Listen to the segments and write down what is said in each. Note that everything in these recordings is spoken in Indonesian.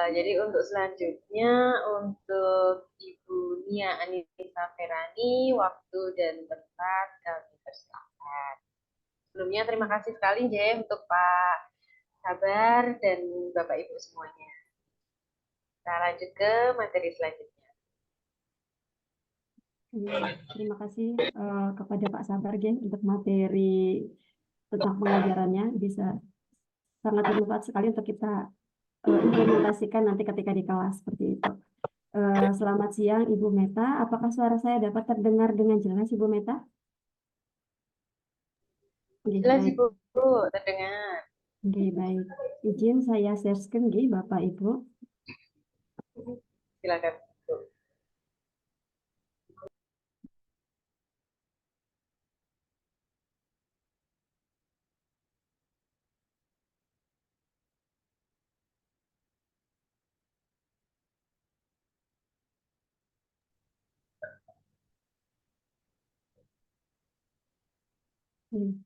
Jadi untuk selanjutnya, untuk Ibu Nia Anissa Ferani, waktu dan tempat kami persilakan. Sebelumnya terima kasih sekali J untuk Pak Sabar dan Bapak Ibu semuanya. Kita lanjut ke materi selanjutnya. Terima kasih kepada Pak Sabar untuk materi tentang pengajarannya, bisa sangat bermanfaat sekali untuk kita implementasikan nanti ketika di kelas seperti itu. Selamat siang Ibu Meta, apakah suara saya dapat terdengar dengan jelas Ibu Meta? Jelas Baik. Ibu, terdengar. Baik. Izin saya share screen Bapak Ibu. Silakan. Hmm.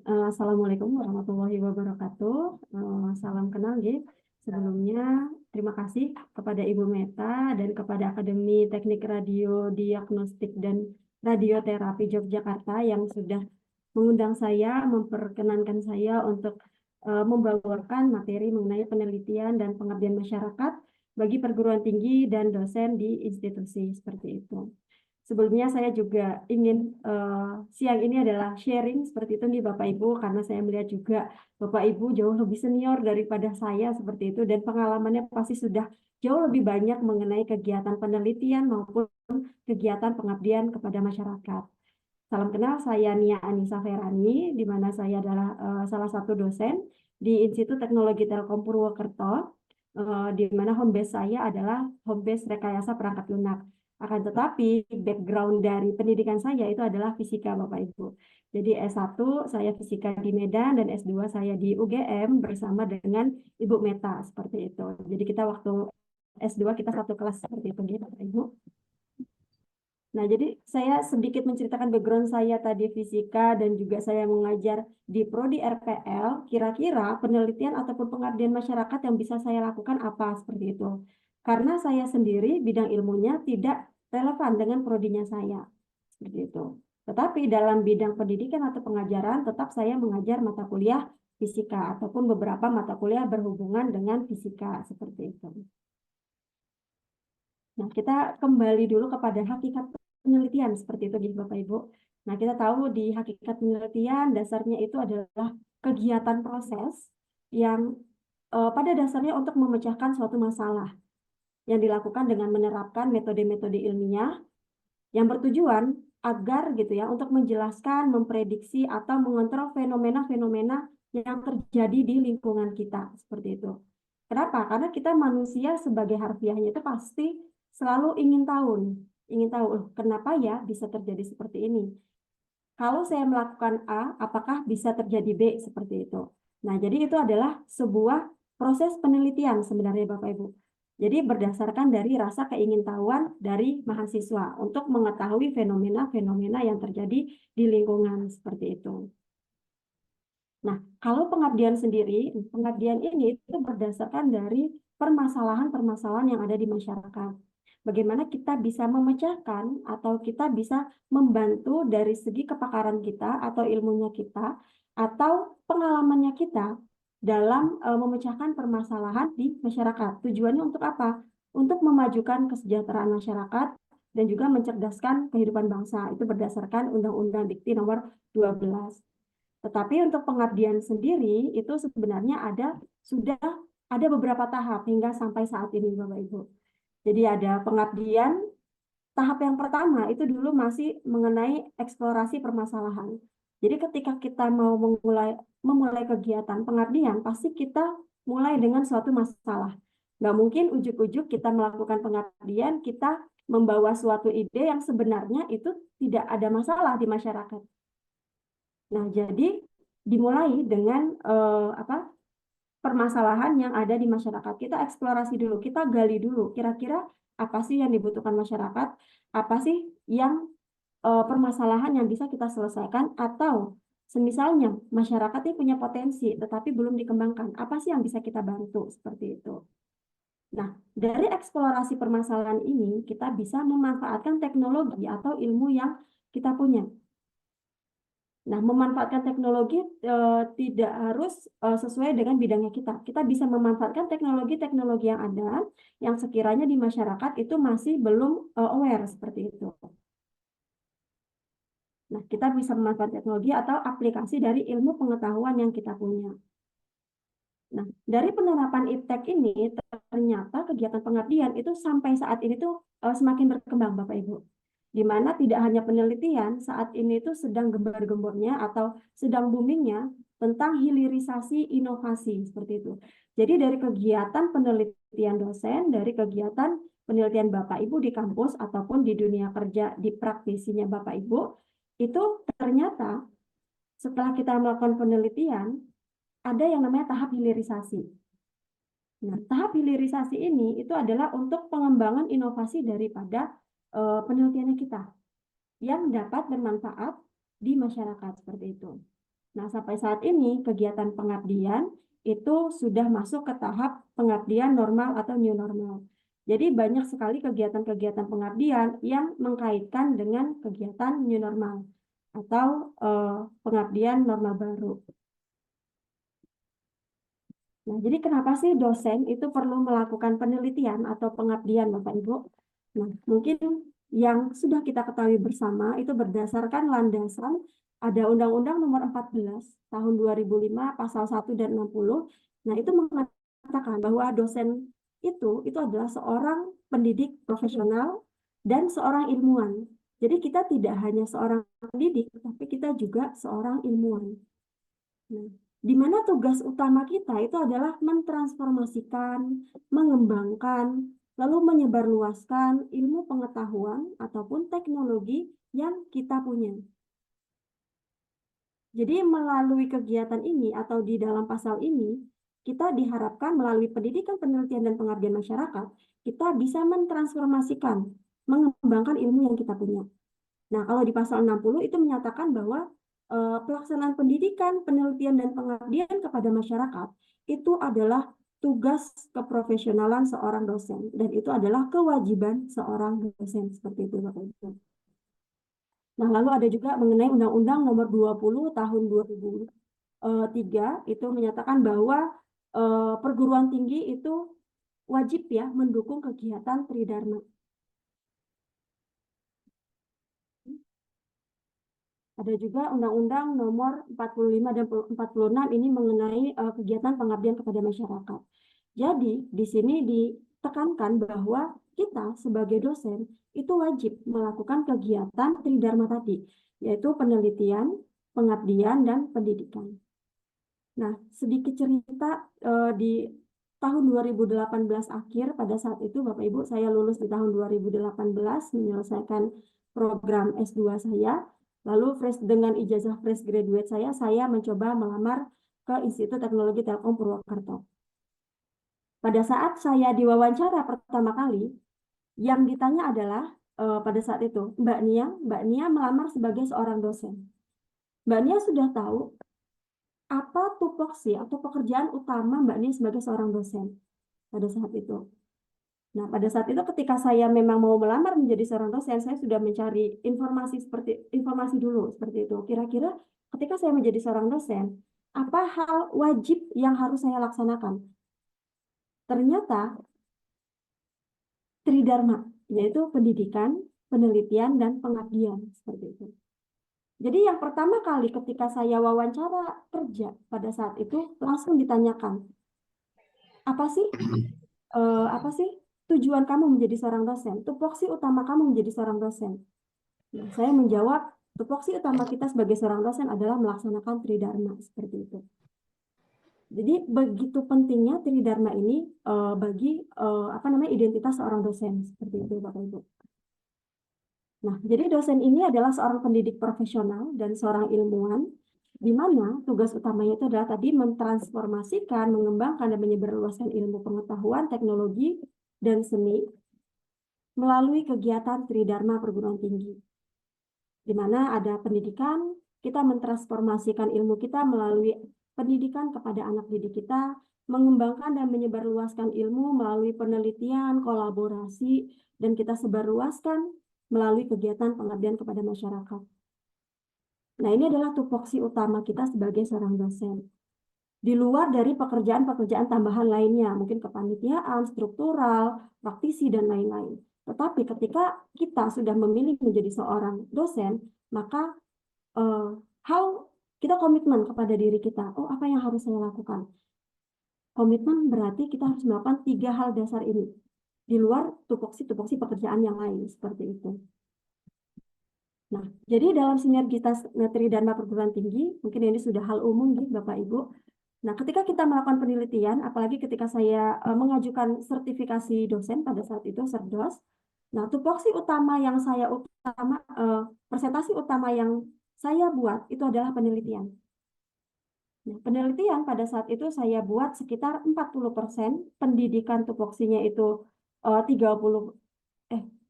Assalamualaikum warahmatullahi wabarakatuh. Salam kenal, Sebelumnya, terima kasih kepada Ibu Meta dan kepada Akademi Teknik Radio Diagnostik dan Radioterapi Yogyakarta yang sudah mengundang saya, memperkenankan saya untuk membawakan materi mengenai penelitian dan pengabdian masyarakat bagi perguruan tinggi dan dosen di institusi seperti itu. Sebelumnya saya juga ingin siang ini adalah sharing seperti itu nih Bapak Ibu, karena saya melihat juga Bapak Ibu jauh lebih senior daripada saya seperti itu, dan pengalamannya pasti sudah jauh lebih banyak mengenai kegiatan penelitian maupun kegiatan pengabdian kepada masyarakat. Salam kenal, saya Nia Anissa Ferani, di mana saya adalah salah satu dosen di Institut Teknologi Telkom Purwokerto, di mana home base saya adalah home base Rekayasa Perangkat Lunak. Akan tetapi background dari pendidikan saya itu adalah fisika Bapak Ibu. Jadi S1 saya fisika di Medan dan S2 saya di UGM bersama dengan Ibu Meta seperti itu. Jadi kita waktu S2 kita satu kelas seperti itu Bapak Ibu. Nah, jadi saya sedikit menceritakan background saya tadi fisika dan juga saya mengajar di Prodi RPL, kira-kira penelitian ataupun pengabdian masyarakat yang bisa saya lakukan apa seperti itu. Karena saya sendiri bidang ilmunya tidak relevan dengan prodinya saya, seperti itu. Tetapi dalam bidang pendidikan atau pengajaran tetap saya mengajar mata kuliah fisika ataupun beberapa mata kuliah berhubungan dengan fisika, seperti itu. Nah, kita kembali dulu kepada hakikat penelitian seperti itu, Bapak Ibu. Nah, kita tahu di hakikat penelitian dasarnya itu adalah kegiatan proses yang pada dasarnya untuk memecahkan suatu masalah yang dilakukan dengan menerapkan metode-metode ilmiah yang bertujuan agar gitu ya untuk menjelaskan, memprediksi atau mengontrol fenomena-fenomena yang terjadi di lingkungan kita seperti itu. Kenapa? Karena kita manusia sebagai harfiahnya itu pasti selalu ingin tahu kenapa ya bisa terjadi seperti ini. Kalau saya melakukan A, apakah bisa terjadi B seperti itu. Nah, jadi itu adalah sebuah proses penelitian sebenarnya Bapak Ibu. Jadi berdasarkan dari rasa keingintahuan dari mahasiswa untuk mengetahui fenomena-fenomena yang terjadi di lingkungan seperti itu. Nah, kalau pengabdian sendiri, pengabdian ini itu berdasarkan dari permasalahan-permasalahan yang ada di masyarakat. Bagaimana kita bisa memecahkan atau kita bisa membantu dari segi kepakaran kita atau ilmunya kita atau pengalamannya kita dalam memecahkan permasalahan di masyarakat. Tujuannya untuk apa? Untuk memajukan kesejahteraan masyarakat dan juga mencerdaskan kehidupan bangsa. Itu berdasarkan Undang-Undang Dikti nomor 12. Tetapi untuk pengabdian sendiri itu sebenarnya sudah ada beberapa tahap hingga sampai saat ini Bapak Ibu. Jadi ada pengabdian tahap yang pertama itu dulu masih mengenai eksplorasi permasalahan. Jadi ketika kita mau memulai kegiatan pengabdian, pasti kita mulai dengan suatu masalah. Nggak mungkin ujuk-ujuk kita melakukan pengabdian, kita membawa suatu ide yang sebenarnya itu tidak ada masalah di masyarakat. Nah, jadi dimulai dengan permasalahan yang ada di masyarakat. Kita eksplorasi dulu, kita gali dulu. Kira-kira apa sih yang dibutuhkan masyarakat? Apa sih yang permasalahan yang bisa kita selesaikan, atau semisalnya masyarakat ini punya potensi tetapi belum dikembangkan. Apa sih yang bisa kita bantu seperti itu? Nah, dari eksplorasi permasalahan ini kita bisa memanfaatkan teknologi atau ilmu yang kita punya. Nah, memanfaatkan teknologi tidak harus sesuai dengan bidangnya kita. Kita bisa memanfaatkan teknologi-teknologi yang ada, yang sekiranya di masyarakat itu masih belum aware seperti itu. Nah, kita bisa memanfaatkan teknologi atau aplikasi dari ilmu pengetahuan yang kita punya. Nah, dari penerapan iptek ini, ternyata kegiatan pengabdian itu sampai saat ini tuh semakin berkembang, Bapak Ibu. Di mana tidak hanya penelitian, saat ini itu sedang gembar-gembornya atau sedang boomingnya tentang hilirisasi inovasi, seperti itu. Jadi dari kegiatan penelitian dosen, dari kegiatan penelitian Bapak Ibu di kampus ataupun di dunia kerja di praktisinya Bapak Ibu, itu ternyata setelah kita melakukan penelitian, ada yang namanya tahap hilirisasi. Nah, tahap hilirisasi ini itu adalah untuk pengembangan inovasi daripada penelitiannya kita yang dapat bermanfaat di masyarakat seperti itu. Nah, sampai saat ini kegiatan pengabdian itu sudah masuk ke tahap pengabdian normal atau new normal. Jadi banyak sekali kegiatan-kegiatan pengabdian yang mengkaitkan dengan kegiatan new normal atau pengabdian normal baru. Nah, jadi kenapa sih dosen itu perlu melakukan penelitian atau pengabdian, Bapak Ibu? Nah, mungkin yang sudah kita ketahui bersama itu berdasarkan landasan ada Undang-Undang Nomor 14 Tahun 2005 Pasal 1 dan 60. Nah, itu mengatakan bahwa dosen itu adalah seorang pendidik profesional dan seorang ilmuwan. Jadi kita tidak hanya seorang pendidik, tapi kita juga seorang ilmuwan. Nah, di mana tugas utama kita itu adalah mentransformasikan, mengembangkan, lalu menyebarluaskan ilmu pengetahuan ataupun teknologi yang kita punya. Jadi melalui kegiatan ini atau di dalam pasal ini, kita diharapkan melalui pendidikan, penelitian, dan pengabdian masyarakat, kita bisa mentransformasikan, mengembangkan ilmu yang kita punya. Nah, kalau di pasal 60 itu menyatakan bahwa pelaksanaan pendidikan, penelitian, dan pengabdian kepada masyarakat itu adalah tugas keprofesionalan seorang dosen, dan itu adalah kewajiban seorang dosen, seperti itu, Bapak Ibu. Nah, lalu ada juga mengenai Undang-Undang Nomor 20 Tahun 2003 itu menyatakan bahwa perguruan tinggi itu wajib ya mendukung kegiatan Tridharma. Ada juga Undang-Undang Nomor 45 dan 46 ini mengenai kegiatan pengabdian kepada masyarakat. Jadi, di sini ditekankan bahwa kita sebagai dosen itu wajib melakukan kegiatan Tridharma tadi, yaitu penelitian, pengabdian, dan pendidikan. Nah, sedikit cerita di tahun 2018 akhir, pada saat itu Bapak Ibu, saya lulus di tahun 2018 menyelesaikan program S2 saya. Lalu dengan ijazah fresh graduate saya mencoba melamar ke Institut Teknologi Telkom Purwokerto. Pada saat saya diwawancara pertama kali, yang ditanya adalah pada saat itu, Mbak Nia melamar sebagai seorang dosen. Mbak Nia sudah tahu apa tupoksi atau pekerjaan utama Mbak Nia sebagai seorang dosen pada saat itu. Nah, pada saat itu ketika saya memang mau melamar menjadi seorang dosen, saya sudah mencari informasi dulu seperti itu. Kira-kira ketika saya menjadi seorang dosen, apa hal wajib yang harus saya laksanakan? Ternyata Tridharma, yaitu pendidikan, penelitian, dan pengabdian seperti itu. Jadi yang pertama kali ketika saya wawancara kerja pada saat itu langsung ditanyakan, apa sih tujuan kamu menjadi seorang dosen? Tupoksi utama kamu menjadi seorang dosen? Nah, saya menjawab, tupoksi utama kita sebagai seorang dosen adalah melaksanakan Tridharma seperti itu. Jadi begitu pentingnya Tridharma ini bagi identitas seorang dosen seperti itu, Bapak Ibu. Nah, jadi dosen ini adalah seorang pendidik profesional dan seorang ilmuwan, di mana tugas utamanya itu adalah tadi mentransformasikan, mengembangkan, dan menyebarluaskan ilmu pengetahuan, teknologi, dan seni melalui kegiatan Tridharma perguruan tinggi. di mana ada pendidikan, kita mentransformasikan ilmu kita melalui pendidikan kepada anak didik kita, mengembangkan dan menyebarluaskan ilmu melalui penelitian, kolaborasi, dan kita sebarluaskan melalui kegiatan pengabdian kepada masyarakat. Nah, ini adalah tupoksi utama kita sebagai seorang dosen. Di luar dari pekerjaan-pekerjaan tambahan lainnya, mungkin kepanitiaan, struktural, praktisi, dan lain-lain. Tetapi ketika kita sudah memilih menjadi seorang dosen, maka hal kita komitmen kepada diri kita. Oh, apa yang harus saya lakukan? Komitmen berarti kita harus melakukan 3 hal dasar ini. Di luar tupoksi-tupoksi pekerjaan yang lain, seperti itu. Nah, jadi dalam sinergitas Tridharma perguruan tinggi, mungkin ini sudah hal umum gitu Bapak Ibu. Nah, ketika kita melakukan penelitian, apalagi ketika saya mengajukan sertifikasi dosen pada saat itu, Serdos, nah tupoksi utama yang presentasi utama yang saya buat itu adalah penelitian. Nah, penelitian pada saat itu saya buat sekitar 40%, pendidikan tupoksinya itu 30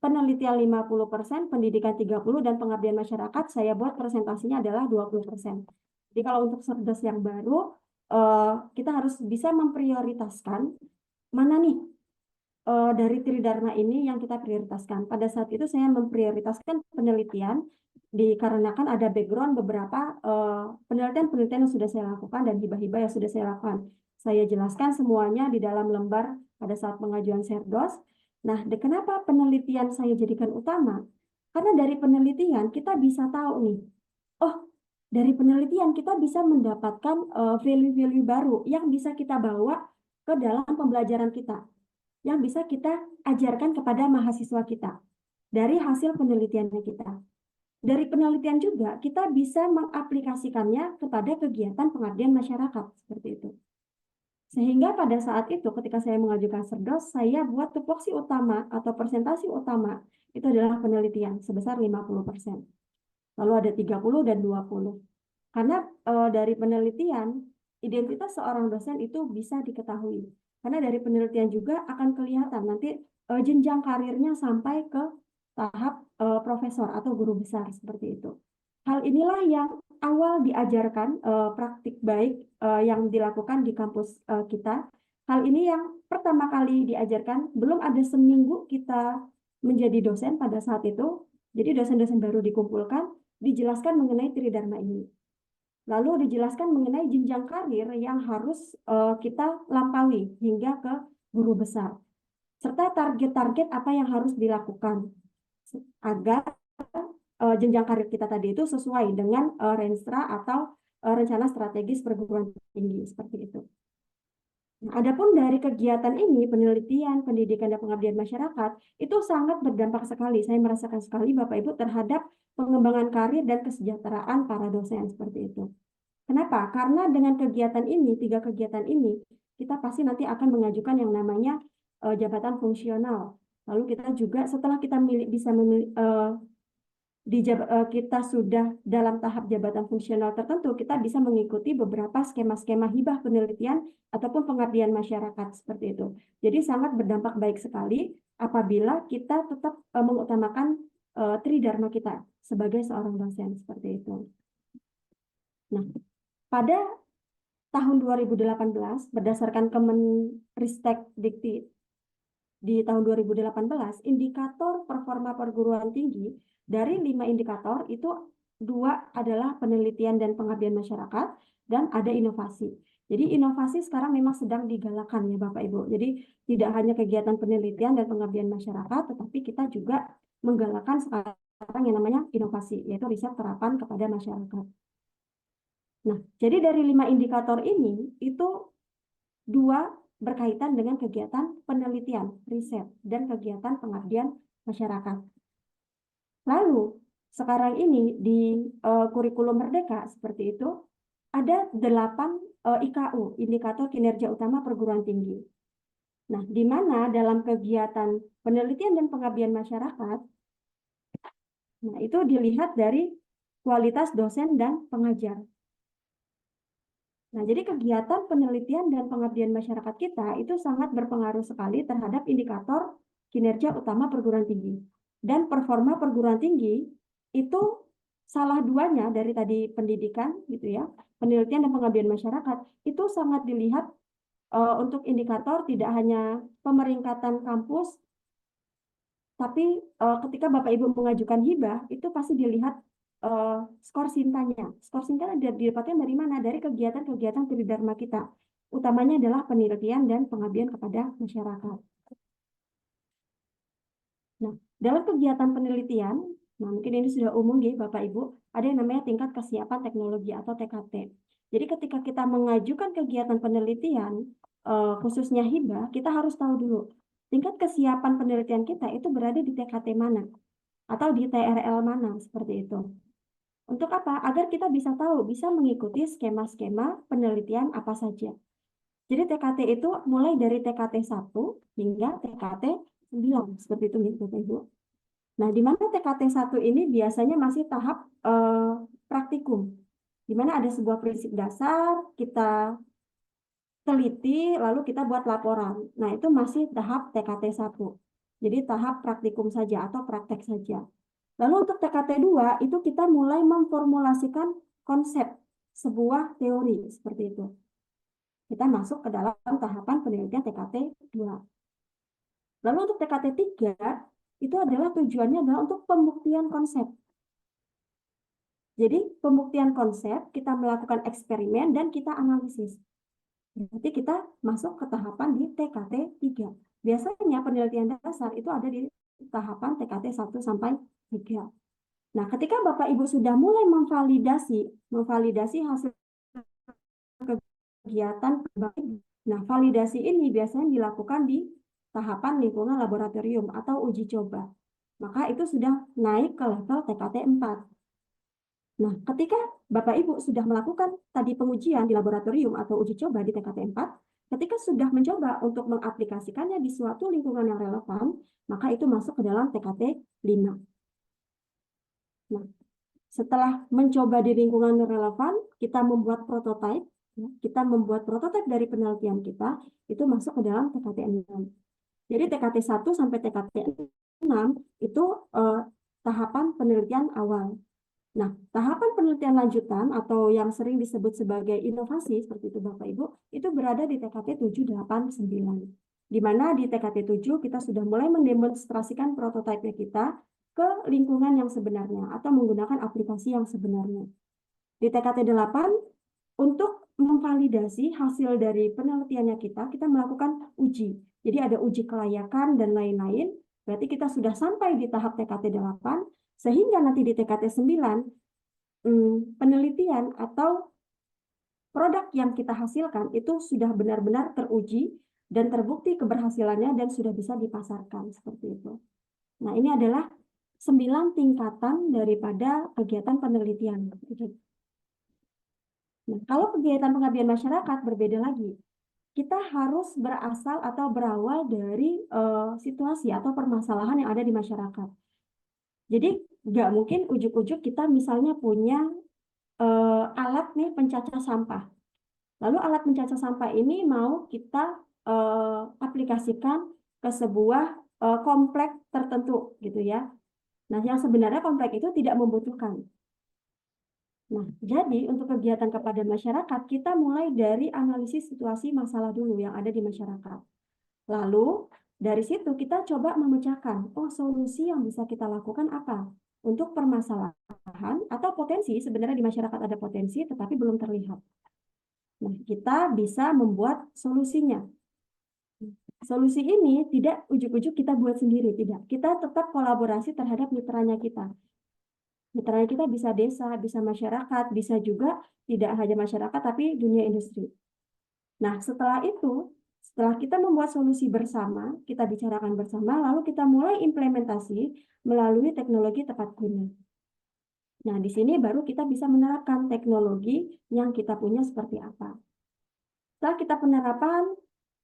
penelitian 50%, pendidikan 30%, dan pengabdian masyarakat saya buat presentasinya adalah 20%. Jadi kalau untuk Serdes yang baru, kita harus bisa memprioritaskan mana nih dari Tridharma ini yang kita prioritaskan. Pada saat itu saya memprioritaskan penelitian dikarenakan ada background beberapa penelitian-penelitian yang sudah saya lakukan dan hibah-hibah yang sudah saya lakukan. Saya jelaskan semuanya di dalam lembar pada saat pengajuan Serdos. Nah, kenapa penelitian saya jadikan utama? Karena dari penelitian kita bisa tahu nih, oh dari penelitian kita bisa mendapatkan value-value baru yang bisa kita bawa ke dalam pembelajaran kita, yang bisa kita ajarkan kepada mahasiswa kita dari hasil penelitiannya kita. Dari penelitian juga kita bisa mengaplikasikannya kepada kegiatan pengabdian masyarakat, seperti itu. Sehingga pada saat itu ketika saya mengajukan Serdos, saya buat tupoksi utama atau presentasi utama itu adalah penelitian sebesar 50%. Lalu ada 30 dan 20. Karena dari penelitian, identitas seorang dosen itu bisa diketahui. Karena dari penelitian juga akan kelihatan nanti jenjang karirnya sampai ke tahap profesor atau guru besar seperti itu. Hal inilah yang awal diajarkan praktik baik yang dilakukan di kampus kita. Hal ini yang pertama kali diajarkan, belum ada seminggu kita menjadi dosen pada saat itu. Jadi dosen-dosen baru dikumpulkan, dijelaskan mengenai Tridharma ini. Lalu dijelaskan mengenai jenjang karir yang harus kita lampaui hingga ke guru besar. Serta target-target apa yang harus dilakukan agar jenjang karir kita tadi itu sesuai dengan Renstra atau rencana strategis perguruan tinggi seperti itu. Nah, adapun dari kegiatan ini, penelitian, pendidikan, dan pengabdian masyarakat, itu sangat berdampak sekali. Saya merasakan sekali Bapak Ibu terhadap pengembangan karir dan kesejahteraan para dosen seperti itu. Kenapa? Karena dengan kegiatan ini, 3 kegiatan ini, kita pasti nanti akan mengajukan yang namanya jabatan fungsional. Lalu kita juga setelah kita kita sudah dalam tahap jabatan fungsional tertentu, kita bisa mengikuti beberapa skema-skema hibah penelitian ataupun pengabdian masyarakat seperti itu. Jadi sangat berdampak baik sekali apabila kita tetap mengutamakan Tridharma kita sebagai seorang dosen seperti itu. Nah, pada tahun 2018 berdasarkan Kemenristek Dikti di tahun 2018, indikator performa perguruan tinggi dari 5 indikator itu 2 adalah penelitian dan pengabdian masyarakat dan ada inovasi. Jadi inovasi sekarang memang sedang digalakan ya Bapak Ibu. Jadi tidak hanya kegiatan penelitian dan pengabdian masyarakat, tetapi kita juga menggalakkan sekarang yang namanya inovasi, yaitu riset terapan kepada masyarakat. Nah, jadi dari 5 indikator ini, itu 2 berkaitan dengan kegiatan penelitian, riset, dan kegiatan pengabdian masyarakat. Lalu, sekarang ini di kurikulum Merdeka seperti itu, ada 8 IKU, indikator kinerja utama perguruan tinggi. Nah, di mana dalam kegiatan penelitian dan pengabdian masyarakat, nah itu dilihat dari kualitas dosen dan pengajar. Nah, jadi kegiatan penelitian dan pengabdian masyarakat kita itu sangat berpengaruh sekali terhadap indikator kinerja utama perguruan tinggi. Dan performa perguruan tinggi itu salah duanya dari tadi pendidikan gitu ya, penelitian dan pengabdian masyarakat itu sangat dilihat untuk indikator tidak hanya pemeringkatan kampus, tapi ketika Bapak Ibu mengajukan hibah itu pasti dilihat skor Sintanya. Skor Sinta didapatkan dari mana? Dari kegiatan-kegiatan Tridharma kita. Utamanya adalah penelitian dan pengabdian kepada masyarakat. Nah, dalam kegiatan penelitian, nah mungkin ini sudah umum ya Bapak Ibu, ada yang namanya tingkat kesiapan teknologi atau TKT. Jadi ketika kita mengajukan kegiatan penelitian, khususnya hibah, kita harus tahu dulu tingkat kesiapan penelitian kita itu berada di TKT mana atau di TRL mana seperti itu. Untuk apa? Agar kita bisa tahu, bisa mengikuti skema-skema penelitian apa saja. Jadi TKT itu mulai dari TKT 1 hingga TKT 9, seperti itu nih Bapak Ibu. Nah, di mana TKT 1 ini biasanya masih tahap praktikum, di mana ada sebuah prinsip dasar, kita teliti, lalu kita buat laporan. Nah, itu masih tahap TKT 1. Jadi tahap praktikum saja atau praktek saja. Lalu untuk TKT 2 itu kita mulai memformulasikan konsep sebuah teori seperti itu. Kita masuk ke dalam tahapan penelitian TKT 2. Lalu untuk TKT 3 itu adalah tujuannya adalah untuk pembuktian konsep. Jadi pembuktian konsep kita melakukan eksperimen dan kita analisis. Berarti kita masuk ke tahapan di TKT 3. Biasanya penelitian dasar itu ada di tahapan TKT 1 sampai 3. Nah, ketika Bapak Ibu sudah mulai memvalidasi hasil kegiatan, nah validasi ini biasanya dilakukan di tahapan lingkungan laboratorium atau uji coba. Maka itu sudah naik ke level TKT 4. Nah, ketika Bapak Ibu sudah melakukan tadi pengujian di laboratorium atau uji coba di TKT 4, ketika sudah mencoba untuk mengaplikasikannya di suatu lingkungan yang relevan, maka itu masuk ke dalam TKT 5. Nah, setelah mencoba di lingkungan relevan, kita membuat prototipe, dari penelitian kita, itu masuk ke dalam TKT 6. Jadi TKT 1 sampai TKT 6 itu tahapan penelitian awal. Nah, tahapan penelitian lanjutan atau yang sering disebut sebagai inovasi, seperti itu Bapak Ibu, itu berada di TKT 7, 8, 9. Di mana di TKT 7 kita sudah mulai mendemonstrasikan prototipe kita ke lingkungan yang sebenarnya atau menggunakan aplikasi yang sebenarnya. Di TKT 8, untuk memvalidasi hasil dari penelitiannya kita melakukan uji. Jadi ada uji kelayakan dan lain-lain. Berarti kita sudah sampai di tahap TKT 8, sehingga nanti di TKT 9, penelitian atau produk yang kita hasilkan itu sudah benar-benar teruji dan terbukti keberhasilannya dan sudah bisa dipasarkan seperti itu. Nah, ini adalah 9 tingkatan daripada kegiatan penelitian. Nah, kalau kegiatan pengabdian masyarakat berbeda lagi. Kita harus berasal atau berawal dari situasi atau permasalahan yang ada di masyarakat. Jadi, nggak mungkin ujuk-ujuk kita misalnya punya alat nih pencacah sampah. Lalu alat pencacah sampah ini mau kita aplikasikan ke sebuah komplek tertentu gitu ya. Nah, yang sebenarnya komplek itu tidak membutuhkan. Nah, jadi untuk kegiatan kepada masyarakat, kita mulai dari analisis situasi masalah dulu yang ada di masyarakat. Lalu, dari situ kita coba memecahkan, oh solusi yang bisa kita lakukan apa? Untuk permasalahan atau potensi, sebenarnya di masyarakat ada potensi tetapi belum terlihat. Nah, kita bisa membuat solusinya. Solusi ini tidak ujuk-ujuk kita buat sendiri, tidak. Kita tetap kolaborasi terhadap mitranya kita. Mitranya kita bisa desa, bisa masyarakat, bisa juga tidak hanya masyarakat, tapi dunia industri. Nah, setelah itu, setelah kita membuat solusi bersama, kita bicarakan bersama, lalu kita mulai implementasi melalui teknologi tepat guna. Nah, di sini baru kita bisa menerapkan teknologi yang kita punya seperti apa. Setelah kita penerapan,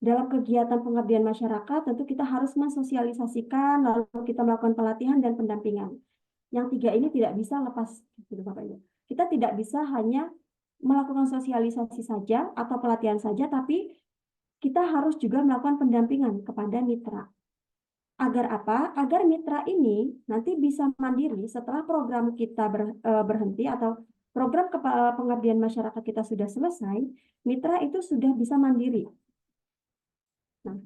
dalam kegiatan pengabdian masyarakat, tentu kita harus mensosialisasikan, lalu kita melakukan pelatihan dan pendampingan. Yang 3 ini tidak bisa lepas, gitu Bapak Ibu. Kita tidak bisa hanya melakukan sosialisasi saja atau pelatihan saja, tapi kita harus juga melakukan pendampingan kepada mitra. Agar apa? Agar mitra ini nanti bisa mandiri setelah program kita berhenti atau program pengabdian masyarakat kita sudah selesai, mitra itu sudah bisa mandiri. Nah,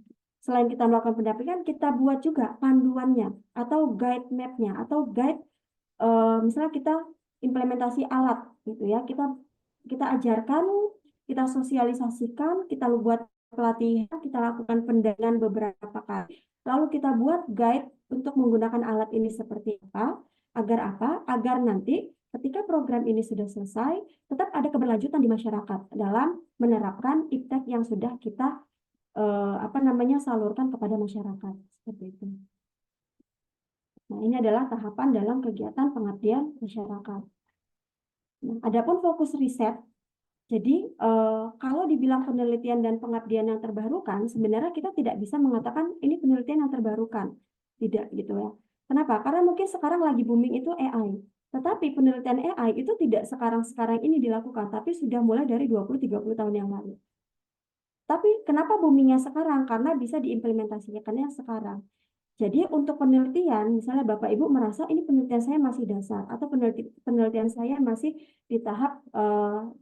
selain kita melakukan pendampingan, kita buat juga panduannya atau guide map-nya atau guide misalnya kita implementasi alat gitu ya. Kita ajarkan, kita sosialisasikan, kita buat pelatihan, kita lakukan pendampingan beberapa kali. Lalu kita buat guide untuk menggunakan alat ini seperti apa? Agar nanti ketika program ini sudah selesai, tetap ada keberlanjutan di masyarakat dalam menerapkan iptek yang sudah kita salurkan kepada masyarakat seperti itu. Nah, ini adalah tahapan dalam kegiatan pengabdian masyarakat. Nah, adapun fokus riset, jadi kalau dibilang penelitian dan pengabdian yang terbarukan, sebenarnya kita tidak bisa mengatakan ini penelitian yang terbarukan. Tidak gitu ya. Kenapa? Karena mungkin sekarang lagi booming itu AI. Tetapi penelitian AI itu tidak sekarang-sekarang ini dilakukan, tapi sudah mulai dari 20-30 tahun yang lalu. Tapi kenapa boomingnya sekarang? Karena bisa diimplementasikannya sekarang. Jadi untuk penelitian, misalnya Bapak Ibu merasa ini penelitian saya masih dasar atau penelitian saya masih di tahap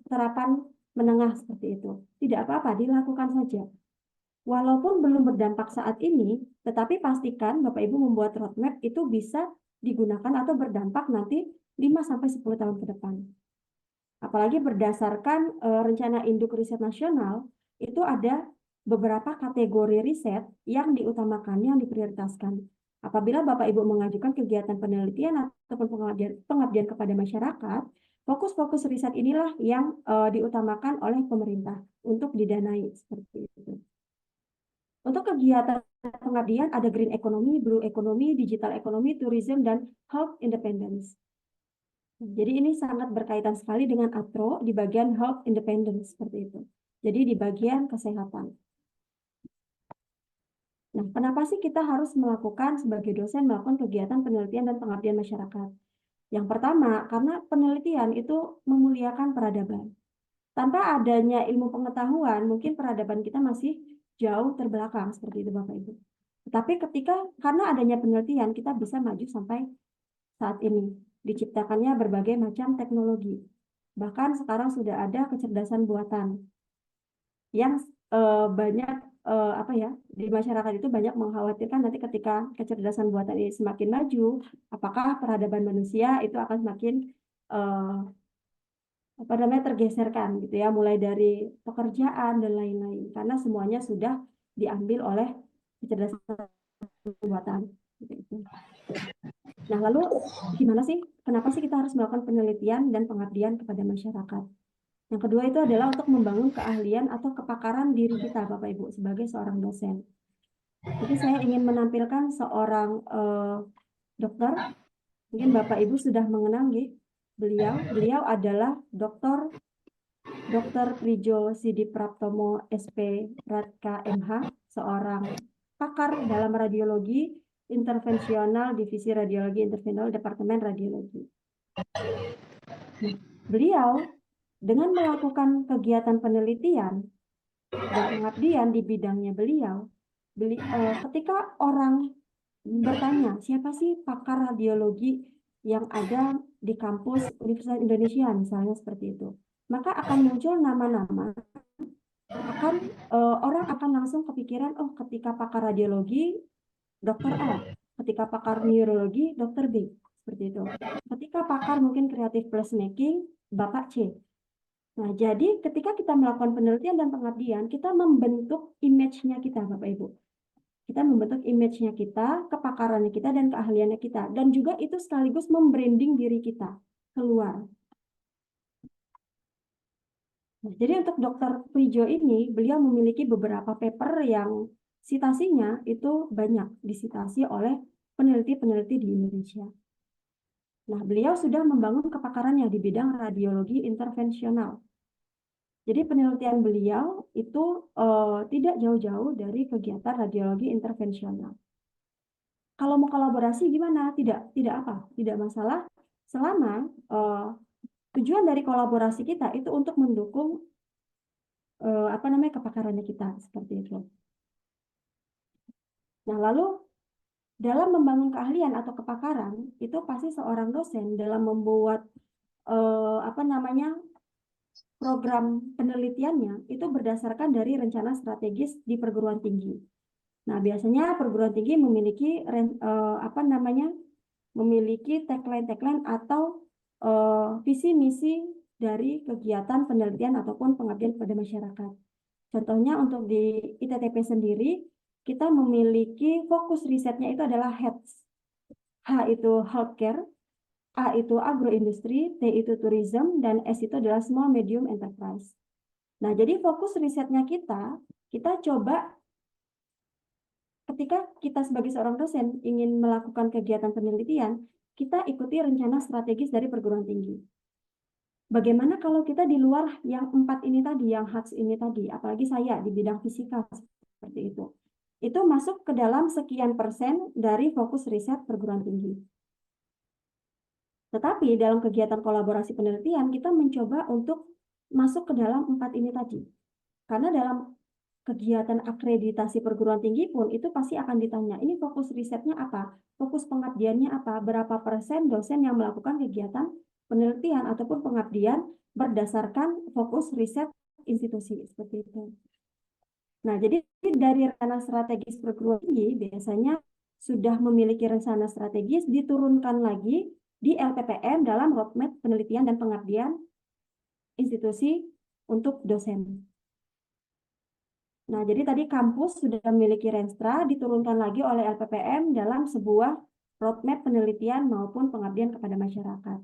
terapan menengah seperti itu. Tidak apa-apa, dilakukan saja. Walaupun belum berdampak saat ini, tetapi pastikan Bapak Ibu membuat roadmap itu bisa digunakan atau berdampak nanti 5-10 tahun ke depan. Apalagi berdasarkan rencana induk riset nasional, itu ada beberapa kategori riset yang diutamakan, yang diprioritaskan. Apabila Bapak Ibu mengajukan kegiatan penelitian ataupun pengabdian kepada masyarakat, fokus-fokus riset inilah yang diutamakan oleh pemerintah untuk didanai seperti itu. Untuk kegiatan pengabdian ada green economy, blue economy, digital economy, tourism, dan health independence. Jadi ini sangat berkaitan sekali dengan ATRO di bagian health independence seperti itu. Jadi di bagian kesehatan. Nah, kenapa sih kita harus melakukan sebagai dosen melakukan kegiatan penelitian dan pengabdian masyarakat? Yang pertama, karena penelitian itu memuliakan peradaban. Tanpa adanya ilmu pengetahuan, mungkin peradaban kita masih jauh terbelakang seperti itu Bapak Ibu. Tetapi karena adanya penelitian, kita bisa maju sampai saat ini. Diciptakannya berbagai macam teknologi. Bahkan sekarang sudah ada kecerdasan buatan yang banyak di masyarakat itu banyak mengkhawatirkan nanti ketika kecerdasan buatan ini semakin maju, apakah peradaban manusia itu akan semakin tergeserkan gitu ya, mulai dari pekerjaan dan lain-lain, karena semuanya sudah diambil oleh kecerdasan buatan. Gitu. Nah, lalu gimana sih? Kenapa sih kita harus melakukan penelitian dan pengabdian kepada masyarakat? Yang kedua itu adalah untuk membangun keahlian atau kepakaran diri kita, Bapak Ibu, sebagai seorang dosen. Jadi saya ingin menampilkan seorang dokter. Mungkin Bapak Ibu sudah mengenal beliau. Beliau adalah Dr. Prijo Sidi Praptomo SP Radka MH, seorang pakar dalam radiologi intervensional, Divisi Radiologi Intervensional, Departemen Radiologi. Nah, beliau dengan melakukan kegiatan penelitian dan pengabdian di bidangnya beliau, ketika orang bertanya, siapa sih pakar radiologi yang ada di kampus Universitas Indonesia, misalnya seperti itu, maka akan muncul nama-nama, orang akan langsung kepikiran, oh ketika pakar radiologi, dokter A, ketika pakar neurologi, dokter B, seperti itu. Ketika pakar mungkin kreatif placemaking, Bapak C. Nah, jadi ketika kita melakukan penelitian dan pengabdian, kita membentuk image-nya kita, Bapak Ibu. Kita membentuk image-nya kita, kepakarannya kita, dan keahliannya kita. Dan juga itu sekaligus membranding diri kita keluar. Nah, jadi untuk Dr. Prijo ini, beliau memiliki beberapa paper yang citasinya itu banyak disitasi oleh peneliti-peneliti di Indonesia. Nah, beliau sudah membangun kepakarannya di bidang radiologi intervensional. Jadi penelitian beliau itu tidak jauh-jauh dari kegiatan radiologi intervensional. Kalau mau kolaborasi gimana? Tidak masalah. Selama tujuan dari kolaborasi kita itu untuk mendukung kepakarannya kita seperti itu. Nah, lalu dalam membangun keahlian atau kepakaran, itu pasti seorang dosen dalam membuat program penelitiannya itu berdasarkan dari rencana strategis di perguruan tinggi. Nah, biasanya perguruan tinggi memiliki memiliki tagline-tagline atau visi misi dari kegiatan penelitian ataupun pengabdian kepada masyarakat. Contohnya untuk di ITTP sendiri, kita memiliki fokus risetnya itu adalah HEADS. H itu healthcare, A itu agroindustri, T itu tourism, dan S itu adalah small medium enterprise. Nah, jadi fokus risetnya kita coba ketika kita sebagai seorang dosen ingin melakukan kegiatan penelitian, kita ikuti rencana strategis dari perguruan tinggi. Bagaimana kalau kita di luar yang 4 ini tadi, yang HATS ini tadi, apalagi saya di bidang fisika seperti itu. Itu masuk ke dalam sekian persen dari fokus riset perguruan tinggi. Tetapi dalam kegiatan kolaborasi penelitian, kita mencoba untuk masuk ke dalam 4 ini tadi. Karena dalam kegiatan akreditasi perguruan tinggi pun itu pasti akan ditanya, ini fokus risetnya apa? Fokus pengabdiannya apa? Berapa persen dosen yang melakukan kegiatan penelitian ataupun pengabdian berdasarkan fokus riset institusi seperti itu. Nah, jadi dari rencana strategis perguruan tinggi biasanya sudah memiliki rencana strategis diturunkan lagi di LPPM dalam roadmap penelitian dan pengabdian institusi untuk dosen. Nah, jadi tadi kampus sudah memiliki Renstra diturunkan lagi oleh LPPM dalam sebuah roadmap penelitian maupun pengabdian kepada masyarakat.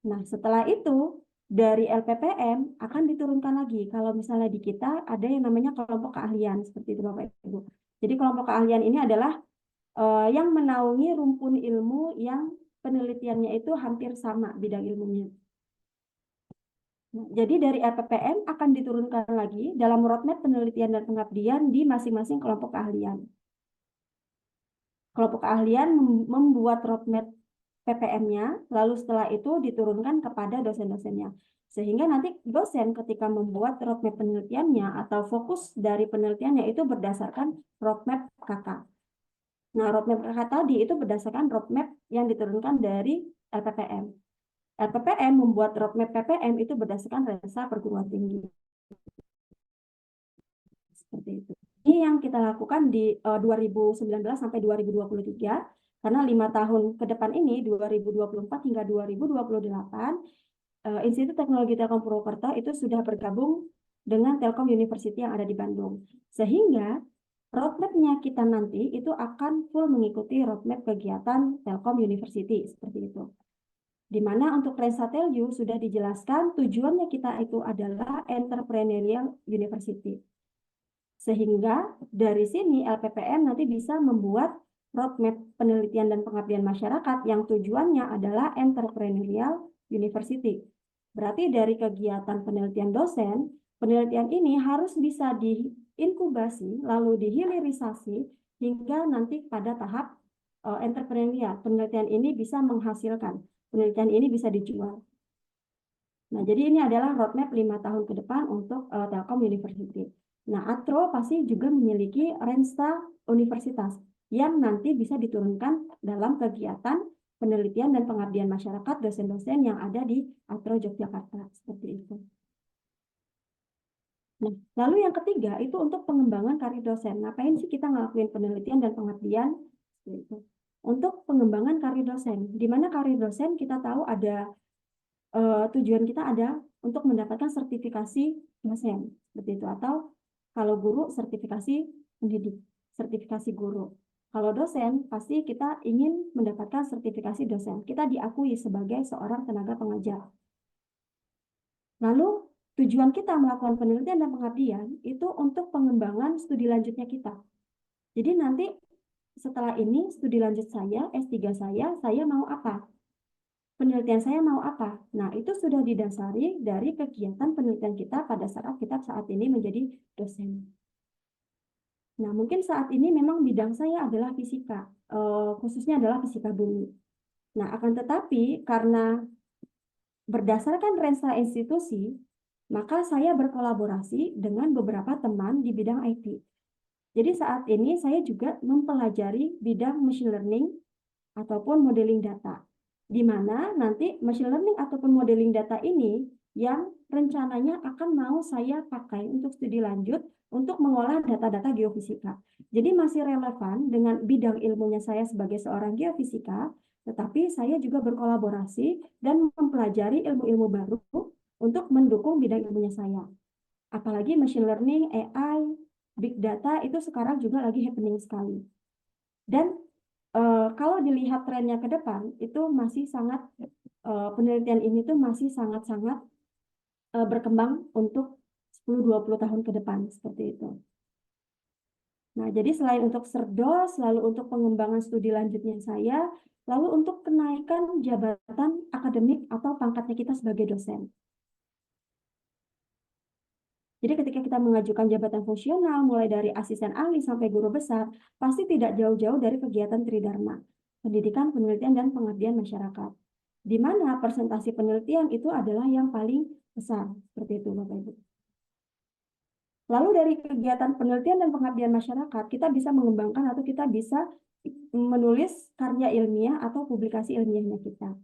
Nah, setelah itu dari LPPM akan diturunkan lagi. Kalau misalnya di kita ada yang namanya kelompok keahlian seperti itu Bapak Ibu. Jadi kelompok keahlian ini adalah yang menaungi rumpun ilmu yang penelitiannya itu hampir sama bidang ilmunya. Nah, jadi dari LPPM akan diturunkan lagi dalam roadmap penelitian dan pengabdian di masing-masing kelompok keahlian. Kelompok keahlian membuat roadmap PPM-nya, lalu setelah itu diturunkan kepada dosen-dosennya. Sehingga nanti dosen ketika membuat roadmap penelitiannya atau fokus dari penelitiannya itu berdasarkan roadmap KK. Nah, roadmap KK tadi itu berdasarkan roadmap yang diturunkan dari LPPM. LPPM membuat roadmap PPM itu berdasarkan Rensa perguruan tinggi. Seperti itu. Ini yang kita lakukan di 2019 sampai 2023, karena 5 tahun ke depan ini, 2024 hingga 2028, Institut Teknologi Telkom Purwokerto itu sudah bergabung dengan Telkom University yang ada di Bandung. Sehingga roadmap-nya kita nanti itu akan full mengikuti roadmap kegiatan Telkom University, seperti itu. Di mana untuk Rensatelyu sudah dijelaskan tujuannya kita itu adalah Entrepreneurial University. Sehingga dari sini LPPM nanti bisa membuat roadmap penelitian dan pengabdian masyarakat yang tujuannya adalah Entrepreneurial University. Berarti dari kegiatan penelitian dosen, penelitian ini harus bisa diinkubasi, lalu dihilirisasi, hingga nanti pada tahap entrepreneurial. Penelitian ini bisa menghasilkan. Penelitian ini bisa dijual. Nah, jadi ini adalah roadmap 5 tahun ke depan untuk Telkom University. Nah, ATRO pasti juga memiliki Renstra Universitas yang nanti bisa diturunkan dalam kegiatan penelitian dan pengabdian masyarakat dosen-dosen yang ada di ATRO Yogyakarta. Seperti itu. Nah, lalu yang ketiga itu untuk pengembangan karir dosen. Ngapain sih kita ngelakuin penelitian dan pengabdian? Seperti itu. Untuk pengembangan karir dosen, di mana karir dosen kita tahu ada tujuan kita ada untuk mendapatkan sertifikasi dosen, seperti itu. Atau kalau guru, sertifikasi pendidik, sertifikasi guru. Kalau dosen, pasti kita ingin mendapatkan sertifikasi dosen. Kita diakui sebagai seorang tenaga pengajar. Lalu tujuan kita melakukan penelitian dan pengabdian itu untuk pengembangan studi lanjutnya kita. Jadi nanti setelah ini studi lanjut saya, S3 saya mau apa? Penelitian saya mau apa? Nah, itu sudah didasari dari kegiatan penelitian kita pada saat kita saat ini menjadi dosen. Nah, mungkin saat ini memang bidang saya adalah fisika, khususnya adalah fisika bumi. Nah, akan tetapi karena berdasarkan Renstra institusi, maka saya berkolaborasi dengan beberapa teman di bidang IT. Jadi saat ini saya juga mempelajari bidang machine learning ataupun modeling data, di mana nanti machine learning ataupun modeling data ini yang rencananya akan mau saya pakai untuk studi lanjut untuk mengolah data-data geofisika. Jadi masih relevan dengan bidang ilmunya saya sebagai seorang geofisika, tetapi saya juga berkolaborasi dan mempelajari ilmu-ilmu baru untuk mendukung bidang ilmunya saya. Apalagi machine learning, AI, big data itu sekarang juga lagi happening sekali. Dan kalau dilihat trennya ke depan, itu masih sangat penelitian ini tuh masih sangat-sangat berkembang untuk 10-20 tahun ke depan seperti itu. Nah, jadi selain untuk Serdos, lalu untuk pengembangan studi lanjutnya saya, lalu untuk kenaikan jabatan akademik atau pangkatnya kita sebagai dosen. Jadi ketika kita mengajukan jabatan fungsional, mulai dari asisten ahli sampai guru besar, pasti tidak jauh-jauh dari kegiatan Tridharma, pendidikan, penelitian, dan pengabdian masyarakat. Di mana persentase penelitian itu adalah yang paling besar, seperti itu Bapak Ibu. Lalu dari kegiatan penelitian dan pengabdian masyarakat, kita bisa mengembangkan atau kita bisa menulis karya ilmiah atau publikasi ilmiahnya kita.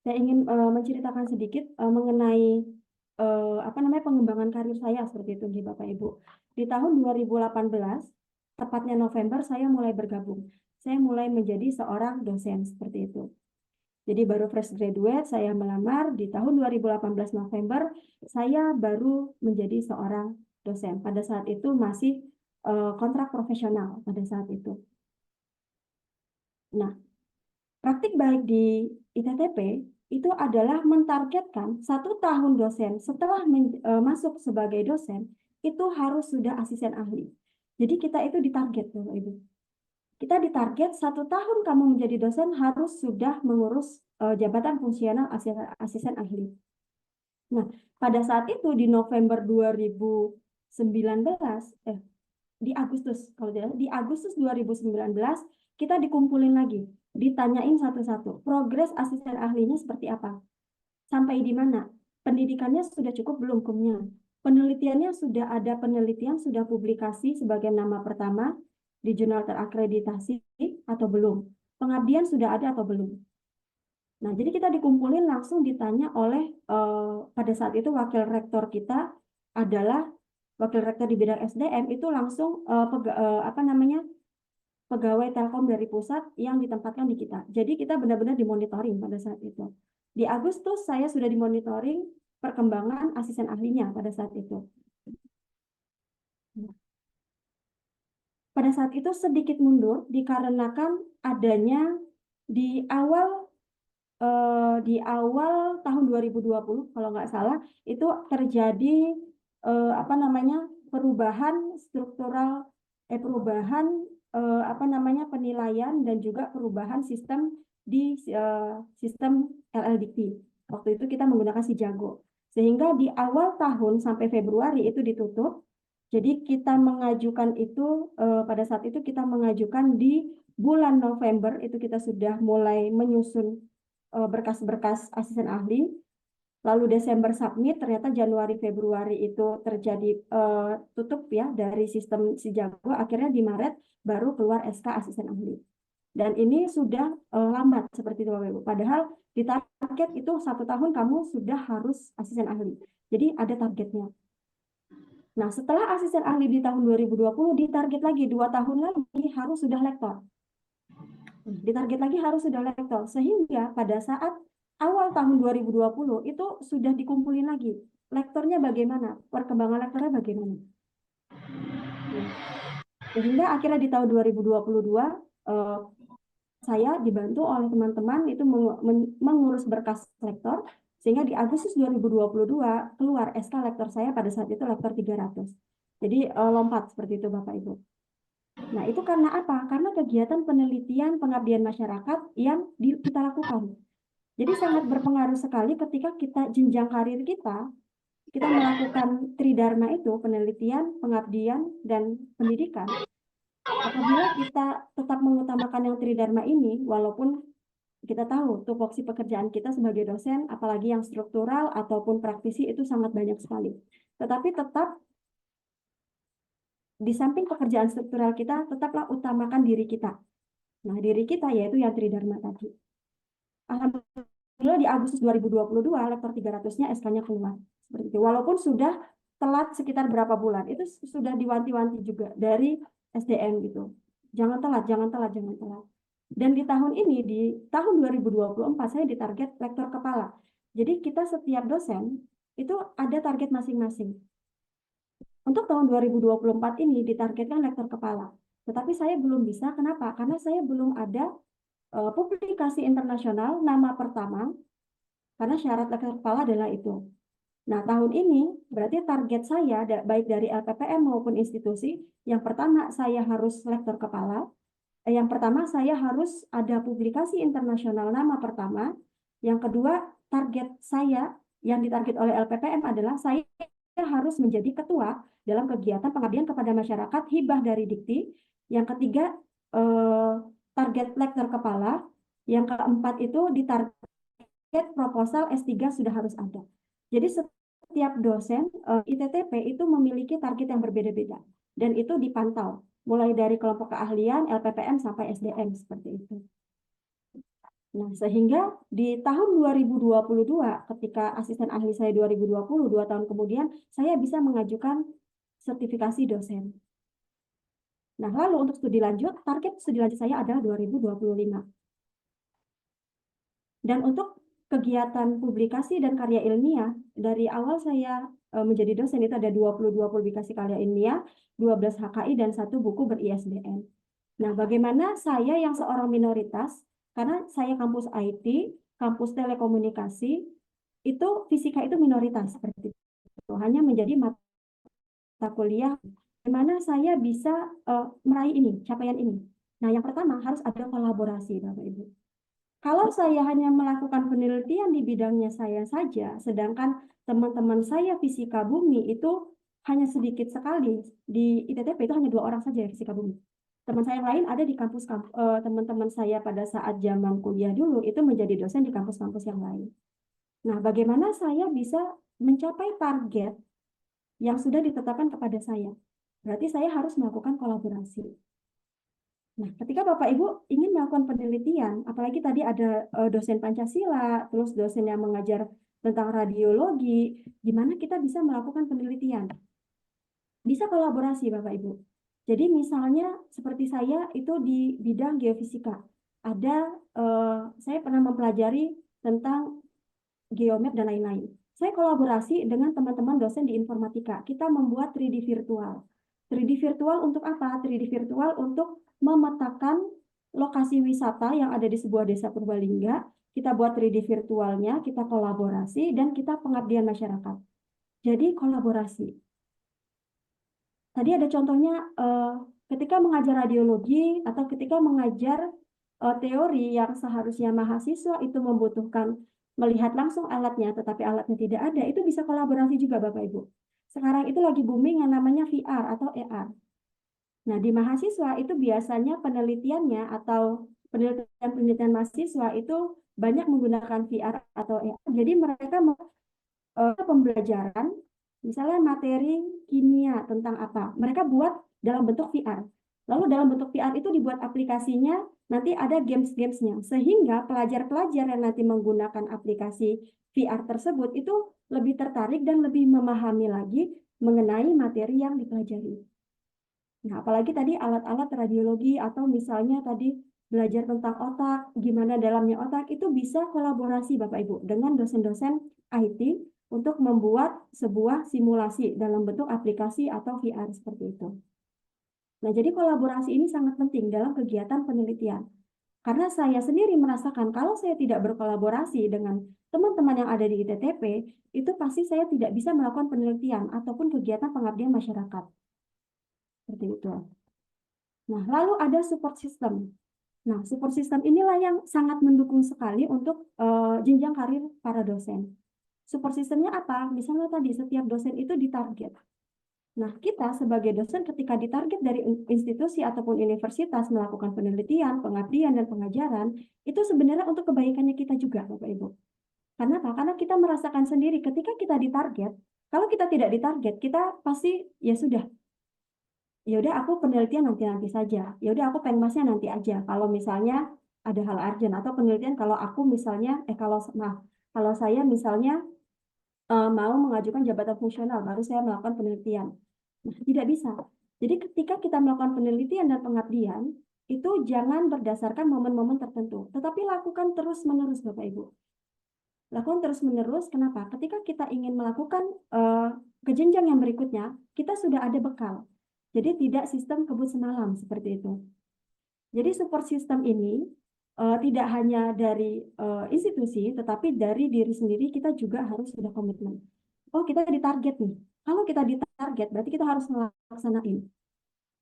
Saya ingin menceritakan sedikit mengenai pengembangan karir saya seperti itu Bapak Ibu. Di tahun 2018, tepatnya November, saya mulai bergabung. Saya mulai menjadi seorang dosen seperti itu. Jadi baru fresh graduate, saya melamar di tahun 2018 November, saya baru menjadi seorang dosen. Pada saat itu masih kontrak profesional pada saat itu. Nah, praktik baik di ITTP itu adalah mentargetkan 1 tahun dosen setelah masuk sebagai dosen itu harus sudah asisten ahli. Jadi kita itu ditarget, Bapak Ibu. Kita ditarget 1 tahun kamu menjadi dosen harus sudah mengurus jabatan fungsional asisten ahli. Nah, pada saat itu di November 2019, di Agustus, kalau tidak, di Agustus 2019 kita dikumpulin lagi, ditanyain satu-satu, progres asisten ahlinya seperti apa, sampai di mana, pendidikannya sudah cukup belum kumnya, penelitiannya sudah ada penelitian, sudah publikasi sebagai nama pertama di jurnal terakreditasi atau belum, pengabdian sudah ada atau belum. Nah, jadi kita dikumpulin langsung ditanya oleh pada saat itu wakil rektor kita adalah wakil rektor di bidang SDM itu langsung pegawai Telkom dari pusat yang ditempatkan di kita. Jadi kita benar-benar dimonitoring pada saat itu. Di Agustus saya sudah dimonitoring perkembangan asisten ahlinya pada saat itu. Pada saat itu sedikit mundur dikarenakan adanya di awal tahun 2020 kalau nggak salah itu terjadi perubahan struktural penilaian dan juga perubahan sistem di sistem LLDP. Waktu itu kita menggunakan si Jago. Sehingga di awal tahun sampai Februari itu ditutup. Jadi kita mengajukan itu pada saat itu kita mengajukan di bulan November itu kita sudah mulai menyusun berkas-berkas asisten ahli. Lalu Desember submit, ternyata Januari Februari itu terjadi tutup ya dari sistem si Jago. Akhirnya di Maret baru keluar SK asisten ahli. Dan ini sudah lambat seperti itu Bapak Ibu. Padahal di target itu 1 tahun kamu sudah harus asisten ahli. Jadi ada targetnya. Nah, setelah asisten ahli di tahun 2020 ditarget lagi 2 tahun lagi harus sudah lektor. Ditarget lagi harus sudah lektor. Sehingga pada saat awal tahun 2020 itu sudah dikumpulin lagi. Lektornya bagaimana? Perkembangan lektornya bagaimana? Sehingga akhirnya di tahun 2022 saya dibantu oleh teman-teman itu mengurus berkas lektor. Sehingga di Agustus 2022 keluar SK lektor saya pada saat itu lektor 300. Jadi lompat seperti itu Bapak Ibu. Nah, itu karena apa? Karena kegiatan penelitian pengabdian masyarakat yang kita lakukan. Jadi sangat berpengaruh sekali ketika kita jenjang karir kita melakukan Tridharma itu, penelitian, pengabdian, dan pendidikan. Apabila kita tetap mengutamakan yang Tridharma ini, walaupun kita tahu tupoksi pekerjaan kita sebagai dosen, apalagi yang struktural ataupun praktisi itu sangat banyak sekali. Tetapi tetap di samping pekerjaan struktural kita, tetaplah utamakan diri kita. Nah, diri kita yaitu yang Tridharma tadi. Alhamdulillah di Agustus 2022, lektor 300-nya SK-nya keluar. Seperti itu. Walaupun sudah telat sekitar berapa bulan, itu sudah diwanti-wanti juga dari SDM gitu. Jangan telat, jangan telat, jangan telat. Dan di tahun ini, di tahun 2024, saya ditarget lektor kepala. Jadi kita setiap dosen itu ada target masing-masing. Untuk tahun 2024 ini ditargetkan lektor kepala. Tetapi saya belum bisa, kenapa? Karena saya belum ada publikasi internasional nama pertama, karena syarat lektor kepala adalah itu. Nah, tahun ini berarti target saya, baik dari LPPM maupun institusi, yang pertama saya harus lektor kepala, yang pertama saya harus ada publikasi internasional nama pertama, yang kedua target saya yang ditarget oleh LPPM adalah saya harus menjadi ketua dalam kegiatan pengabdian kepada masyarakat hibah dari Dikti, yang ketiga target lektor kepala, yang keempat itu ditarget proposal S3 sudah harus ada. Jadi setiap dosen ITTP itu memiliki target yang berbeda-beda dan itu dipantau mulai dari kelompok keahlian, LPPM sampai SDM seperti itu. Nah, sehingga di tahun 2022 ketika asisten ahli saya 2020, 2 tahun kemudian saya bisa mengajukan sertifikasi dosen. Nah, lalu untuk studi lanjut, target studi lanjut saya adalah 2025. Dan untuk kegiatan publikasi dan karya ilmiah, dari awal saya menjadi dosen itu ada 22 publikasi karya ilmiah, 12 HKI, dan 1 buku ber-ISBN. Nah, bagaimana saya yang seorang minoritas, karena saya kampus IT, kampus telekomunikasi, itu fisika itu minoritas, seperti itu. Hanya menjadi mata kuliah, bagaimana saya bisa meraih ini, capaian ini. Nah, yang pertama harus ada kolaborasi, Bapak Ibu. Kalau saya hanya melakukan penelitian di bidangnya saya saja, sedangkan teman-teman saya fisika bumi itu hanya sedikit sekali. Di ITTP itu hanya 2 orang saja ya fisika bumi. Teman saya yang lain ada di kampus, teman-teman saya pada saat zaman kuliah dulu itu menjadi dosen di kampus-kampus yang lain. Nah, bagaimana saya bisa mencapai target yang sudah ditetapkan kepada saya? Berarti saya harus melakukan kolaborasi. Nah, ketika Bapak Ibu ingin melakukan penelitian, apalagi tadi ada dosen Pancasila, terus dosen yang mengajar tentang radiologi, gimana kita bisa melakukan penelitian? Bisa kolaborasi Bapak Ibu. Jadi misalnya seperti saya itu di bidang geofisika. Ada, saya pernah mempelajari tentang geomap dan lain-lain. Saya kolaborasi dengan teman-teman dosen di informatika. Kita membuat 3D virtual. 3D virtual untuk apa? 3D virtual untuk memetakan lokasi wisata yang ada di sebuah desa Purbalingga. Kita buat 3D virtualnya, kita kolaborasi, dan kita pengabdian masyarakat. Jadi kolaborasi. Tadi ada contohnya ketika mengajar radiologi atau ketika mengajar teori yang seharusnya mahasiswa itu membutuhkan melihat langsung alatnya, tetapi alatnya tidak ada, itu bisa kolaborasi juga Bapak Ibu. Sekarang itu lagi booming yang namanya VR atau AR. Nah, di mahasiswa itu biasanya penelitiannya atau penelitian mahasiswa itu banyak menggunakan VR atau AR. Jadi mereka pembelajaran, misalnya materi kimia tentang apa, mereka buat dalam bentuk VR. Lalu dalam bentuk VR itu dibuat aplikasinya, nanti ada games-gamesnya, sehingga pelajar-pelajar yang nanti menggunakan aplikasi VR tersebut itu lebih tertarik dan lebih memahami lagi mengenai materi yang dipelajari. Nah, apalagi tadi alat-alat radiologi atau misalnya tadi belajar tentang otak, gimana dalamnya otak, itu bisa kolaborasi Bapak Ibu dengan dosen-dosen IT untuk membuat sebuah simulasi dalam bentuk aplikasi atau VR seperti itu. Nah, jadi kolaborasi ini sangat penting dalam kegiatan penelitian. Karena saya sendiri merasakan kalau saya tidak berkolaborasi dengan teman-teman yang ada di ITTP, itu pasti saya tidak bisa melakukan penelitian ataupun kegiatan pengabdian masyarakat. Seperti itu. Nah, lalu ada support system. Nah, support system inilah yang sangat mendukung sekali untuk jenjang karir para dosen. Support systemnya apa? Misalnya tadi setiap dosen itu ditarget. Nah, kita sebagai dosen ketika ditarget dari institusi ataupun universitas melakukan penelitian, pengabdian, dan pengajaran, itu sebenarnya untuk kebaikannya kita juga, Bapak Ibu. Kenapa? Karena kita merasakan sendiri ketika kita ditarget, kalau kita tidak ditarget, kita pasti ya sudah. ya udah aku penelitian nanti saja. Ya udah aku penmasnya nanti aja. Kalau misalnya ada hal urgent atau penelitian kalau aku misalnya kalau saya misalnya mau mengajukan jabatan fungsional baru saya melakukan penelitian. Nah, tidak bisa. Jadi ketika kita melakukan penelitian dan pengabdian itu jangan berdasarkan momen-momen tertentu, tetapi lakukan terus-menerus Bapak Ibu. Lakukan terus-menerus. Kenapa? Ketika kita ingin melakukan ke jenjang yang berikutnya, kita sudah ada bekal. Jadi tidak sistem kebut semalam seperti itu. Jadi support system ini tidak hanya dari institusi, tetapi dari diri sendiri kita juga harus sudah komitmen. Oh, kita ditarget nih. Kalau kita ditarget, berarti kita harus melaksanain.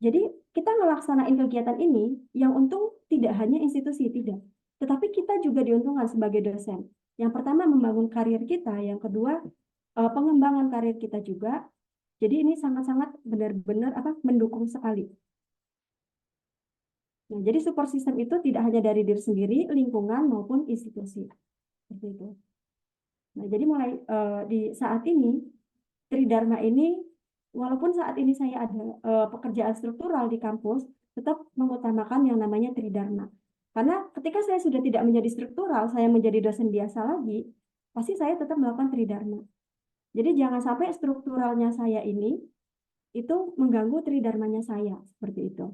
Jadi kita melaksanain kegiatan ini, yang untung tidak hanya institusi, tidak. Tetapi kita juga diuntungkan sebagai dosen. Yang pertama membangun karir kita, yang kedua pengembangan karir kita juga. Jadi ini sangat-sangat benar-benar mendukung sekali. Nah, jadi support system itu tidak hanya dari diri sendiri, lingkungan maupun institusi. Seperti itu. Nah, jadi mulai di saat ini Tridharma ini, walaupun saat ini saya ada pekerjaan struktural di kampus, tetap mengutamakan yang namanya Tridharma. Karena ketika saya sudah tidak menjadi struktural, saya menjadi dosen biasa lagi, pasti saya tetap melakukan Tridharma. Jadi jangan sampai strukturalnya saya ini itu mengganggu Tridharmanya saya, seperti itu.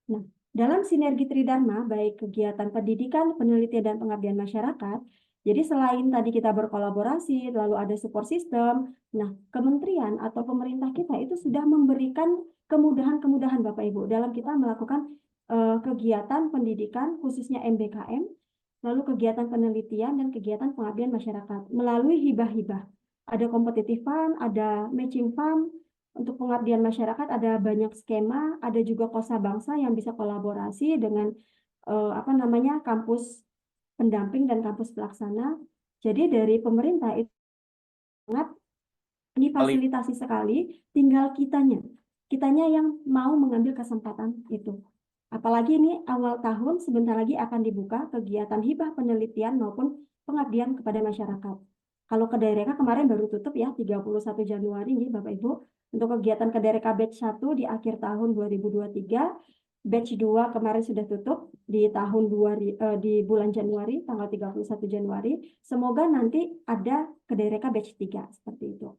Nah, dalam sinergi Tridharma, baik kegiatan pendidikan, penelitian, dan pengabdian masyarakat, jadi selain tadi kita berkolaborasi, lalu ada support system, nah kementerian atau pemerintah kita itu sudah memberikan kemudahan-kemudahan Bapak Ibu dalam kita melakukan kegiatan pendidikan khususnya MBKM, lalu kegiatan penelitian dan kegiatan pengabdian masyarakat melalui hibah-hibah. Ada competitive fund, ada matching fund, untuk pengabdian masyarakat ada banyak skema, ada juga kosa bangsa yang bisa kolaborasi dengan kampus pendamping dan kampus pelaksana. Jadi dari pemerintah itu sangat difasilitasi sekali, tinggal kitanya yang mau mengambil kesempatan itu. Apalagi ini awal tahun, sebentar lagi akan dibuka kegiatan hibah penelitian maupun pengabdian kepada masyarakat. Kalau Kedereka kemarin baru tutup ya, 31 Januari nih Bapak Ibu. Untuk kegiatan Kedereka batch 1 di akhir tahun 2023, batch 2 kemarin sudah tutup di tahun di bulan Januari, tanggal 31 Januari. Semoga nanti ada Kedereka batch 3, seperti itu.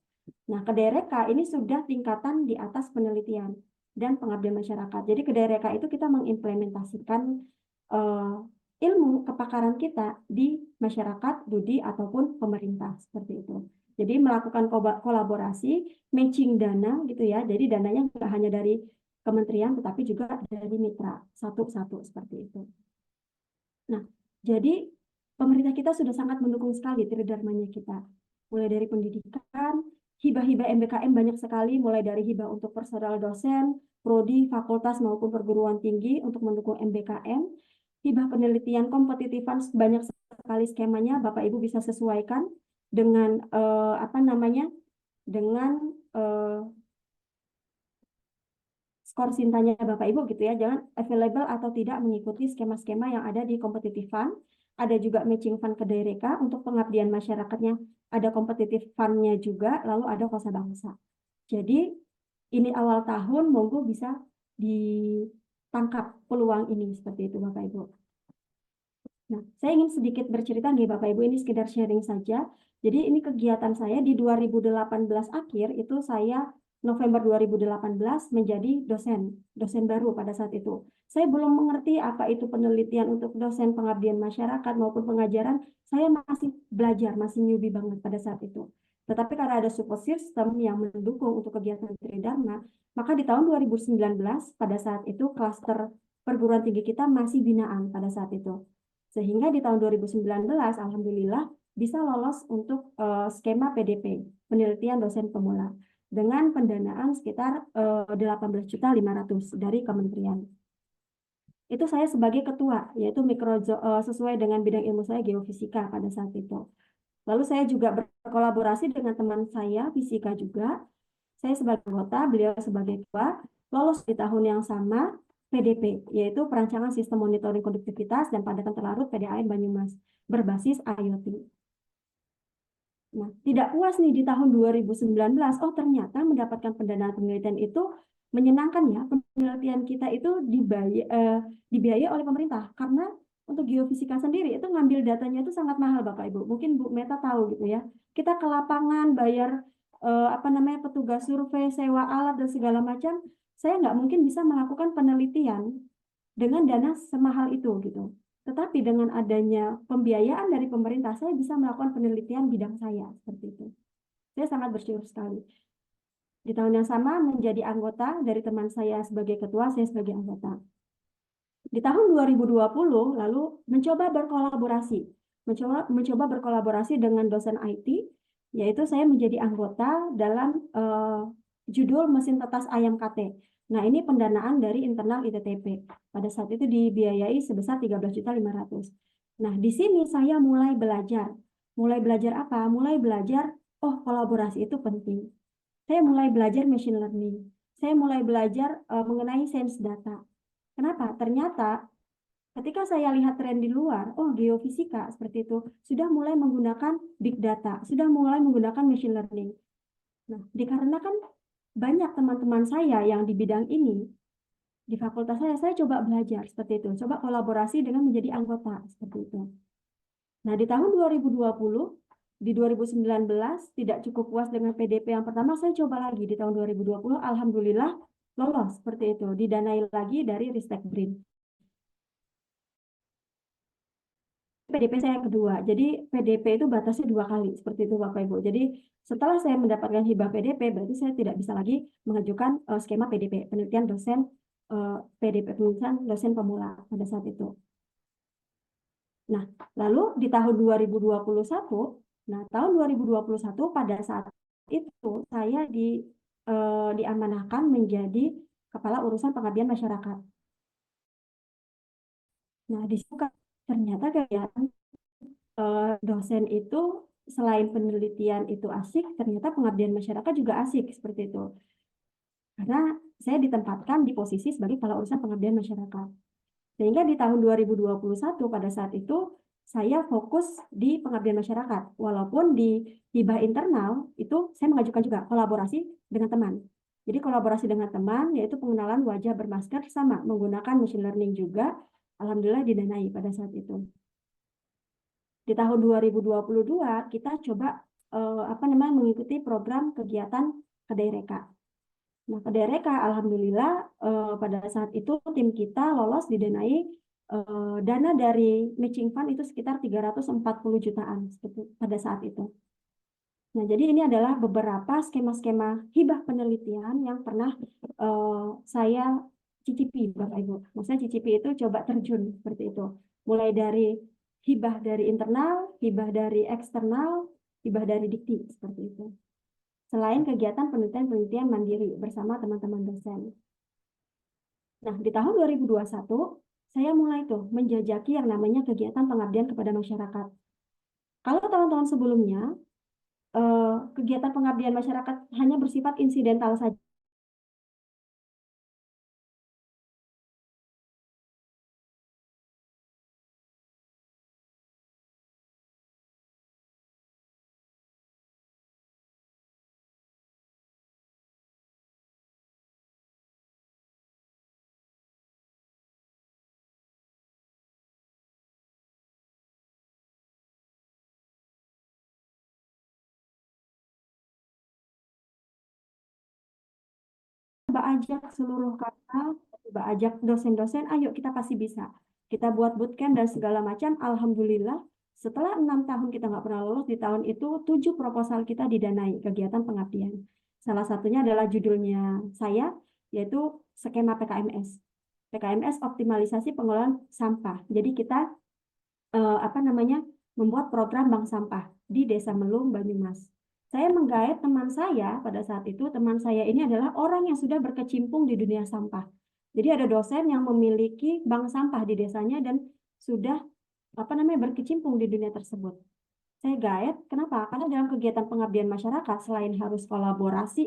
Nah, Kedereka ini sudah tingkatan di atas penelitian dan pengabdian masyarakat. Jadi Kedereka itu kita mengimplementasikan ilmu kepakaran kita di masyarakat, budi, ataupun pemerintah, seperti itu. Jadi melakukan kolaborasi, matching dana gitu ya. Jadi dananya nggak hanya dari kementerian, tetapi juga dari mitra, satu-satu seperti itu. Nah, jadi pemerintah kita sudah sangat mendukung sekali Tridharmanya kita. Mulai dari pendidikan, hibah-hibah MBKM banyak sekali, mulai dari hibah untuk personal dosen, prodi, fakultas maupun perguruan tinggi untuk mendukung MBKM. Hibah penelitian kompetitifan banyak sekali skemanya, Bapak Ibu bisa sesuaikan dengan dengan skor sintanya Bapak Ibu gitu ya, jangan available atau tidak mengikuti skema-skema yang ada di competitive fund. Ada juga matching fund Kedereka untuk pengabdian masyarakatnya, ada competitive fund-nya juga, lalu ada kosa bangsa. Jadi ini awal tahun, monggo bisa ditangkap peluang ini seperti itu Bapak Ibu. Nah, saya ingin sedikit bercerita nih Bapak Ibu, ini sekedar sharing saja. Jadi ini kegiatan saya di 2018 akhir, itu saya November 2018 menjadi dosen baru pada saat itu. Saya belum mengerti apa itu penelitian untuk dosen pengabdian masyarakat maupun pengajaran, saya masih belajar, masih newbie banget pada saat itu. Tetapi karena ada support system yang mendukung untuk kegiatan Tridharma, maka di tahun 2019 pada saat itu klaster perguruan tinggi kita masih binaan pada saat itu. Sehingga di tahun 2019, alhamdulillah bisa lolos untuk skema PDP, penelitian dosen pemula, dengan pendanaan sekitar 18.500.000 dari kementerian. Itu saya sebagai ketua, yaitu sesuai dengan bidang ilmu saya geofisika pada saat itu. Lalu saya juga berkolaborasi dengan teman saya, fisika juga. Saya sebagai anggota, beliau sebagai ketua, lolos di tahun yang sama, PDP, yaitu Perancangan Sistem Monitoring Konduktivitas dan Padatan Terlarut PDAM Banyumas, berbasis IoT. Nah, tidak puas nih di tahun 2019, oh ternyata mendapatkan pendanaan penelitian itu menyenangkan ya. Penelitian kita itu dibiayai oleh pemerintah karena untuk geofisika sendiri itu ngambil datanya itu sangat mahal Bapak Ibu. Mungkin Bu Meta tahu gitu ya. Kita ke lapangan bayar apa namanya petugas survei, sewa alat dan segala macam. Saya nggak mungkin bisa melakukan penelitian dengan dana semahal itu gitu. Tetapi dengan adanya pembiayaan dari pemerintah, saya bisa melakukan penelitian bidang saya seperti itu. Saya sangat bersyukur sekali. Di tahun yang sama menjadi anggota dari teman saya sebagai ketua, saya sebagai anggota. Di tahun 2020 lalu mencoba berkolaborasi, mencoba berkolaborasi dengan dosen IT, yaitu saya menjadi anggota dalam judul mesin tetas ayam KT. Nah, ini pendanaan dari internal ITTP. Pada saat itu dibiayai sebesar 13.500.000. Nah, di sini saya mulai belajar. Mulai belajar apa? Mulai belajar, oh kolaborasi itu penting. Saya mulai belajar machine learning. Saya mulai belajar mengenai sains data. Kenapa? Ternyata ketika saya lihat tren di luar, oh geofisika seperti itu sudah mulai menggunakan big data, sudah mulai menggunakan machine learning. Nah, dikarenakan banyak teman-teman saya yang di bidang ini di fakultas saya coba belajar seperti itu, coba kolaborasi dengan menjadi anggota seperti itu. Nah, di tahun 2020, di 2019 tidak cukup puas dengan PDP yang pertama, saya coba lagi di tahun 2020, alhamdulillah lolos seperti itu, didanai lagi dari Ristek BRIN. PDP saya yang kedua. Jadi PDP itu batasnya 2 kali seperti itu Bapak Ibu. Jadi setelah saya mendapatkan hibah PDP, berarti saya tidak bisa lagi mengajukan skema PDP, penelitian dosen PDP, penelitian dosen pemula pada saat itu. Nah, lalu di tahun 2021, nah tahun 2021 pada saat itu saya diamanahkan menjadi kepala urusan pengabdian masyarakat. Nah, di situ ternyata kegiatan dosen itu selain penelitian itu asik, ternyata pengabdian masyarakat juga asik seperti itu. Karena saya ditempatkan di posisi sebagai kepala urusan pengabdian masyarakat. Sehingga di tahun 2021 pada saat itu saya fokus di pengabdian masyarakat. Walaupun di hibah internal itu saya mengajukan juga kolaborasi dengan teman. Jadi kolaborasi dengan teman yaitu pengenalan wajah bermasker sama menggunakan machine learning juga. Alhamdulillah didanai pada saat itu. Di tahun 2022 kita coba mengikuti program kegiatan Kedai Reka. Nah, Kedai Reka alhamdulillah pada saat itu tim kita lolos didanai dana dari matching fund itu sekitar 340 jutaan pada saat itu. Nah, jadi ini adalah beberapa skema-skema hibah penelitian yang pernah saya cicipi, Bapak Ibu. Maksudnya cicipi itu coba terjun seperti itu. Mulai dari hibah dari internal, hibah dari eksternal, hibah dari dikti, seperti itu. Selain kegiatan penelitian-penelitian mandiri bersama teman-teman dosen. Nah, di tahun 2021, saya mulai tuh menjajaki yang namanya kegiatan pengabdian kepada masyarakat. Kalau tahun-tahun sebelumnya, kegiatan pengabdian masyarakat hanya bersifat insidental saja. Coba ajak seluruh kakak, coba ajak dosen-dosen, ayo kita pasti bisa. Kita buat bootcamp dan segala macam, alhamdulillah. Setelah 6 tahun kita nggak pernah lolos, di tahun itu 7 proposal kita didanai kegiatan pengabdian. Salah satunya adalah judulnya saya, yaitu skema PKMS. PKMS optimalisasi pengelolaan sampah. Jadi kita membuat program bank sampah di Desa Melum, Banyumas. Saya menggait teman saya pada saat itu, teman saya ini adalah orang yang sudah berkecimpung di dunia sampah. Jadi ada dosen yang memiliki bank sampah di desanya dan sudah berkecimpung di dunia tersebut. Saya gait, kenapa? Karena dalam kegiatan pengabdian masyarakat selain harus kolaborasi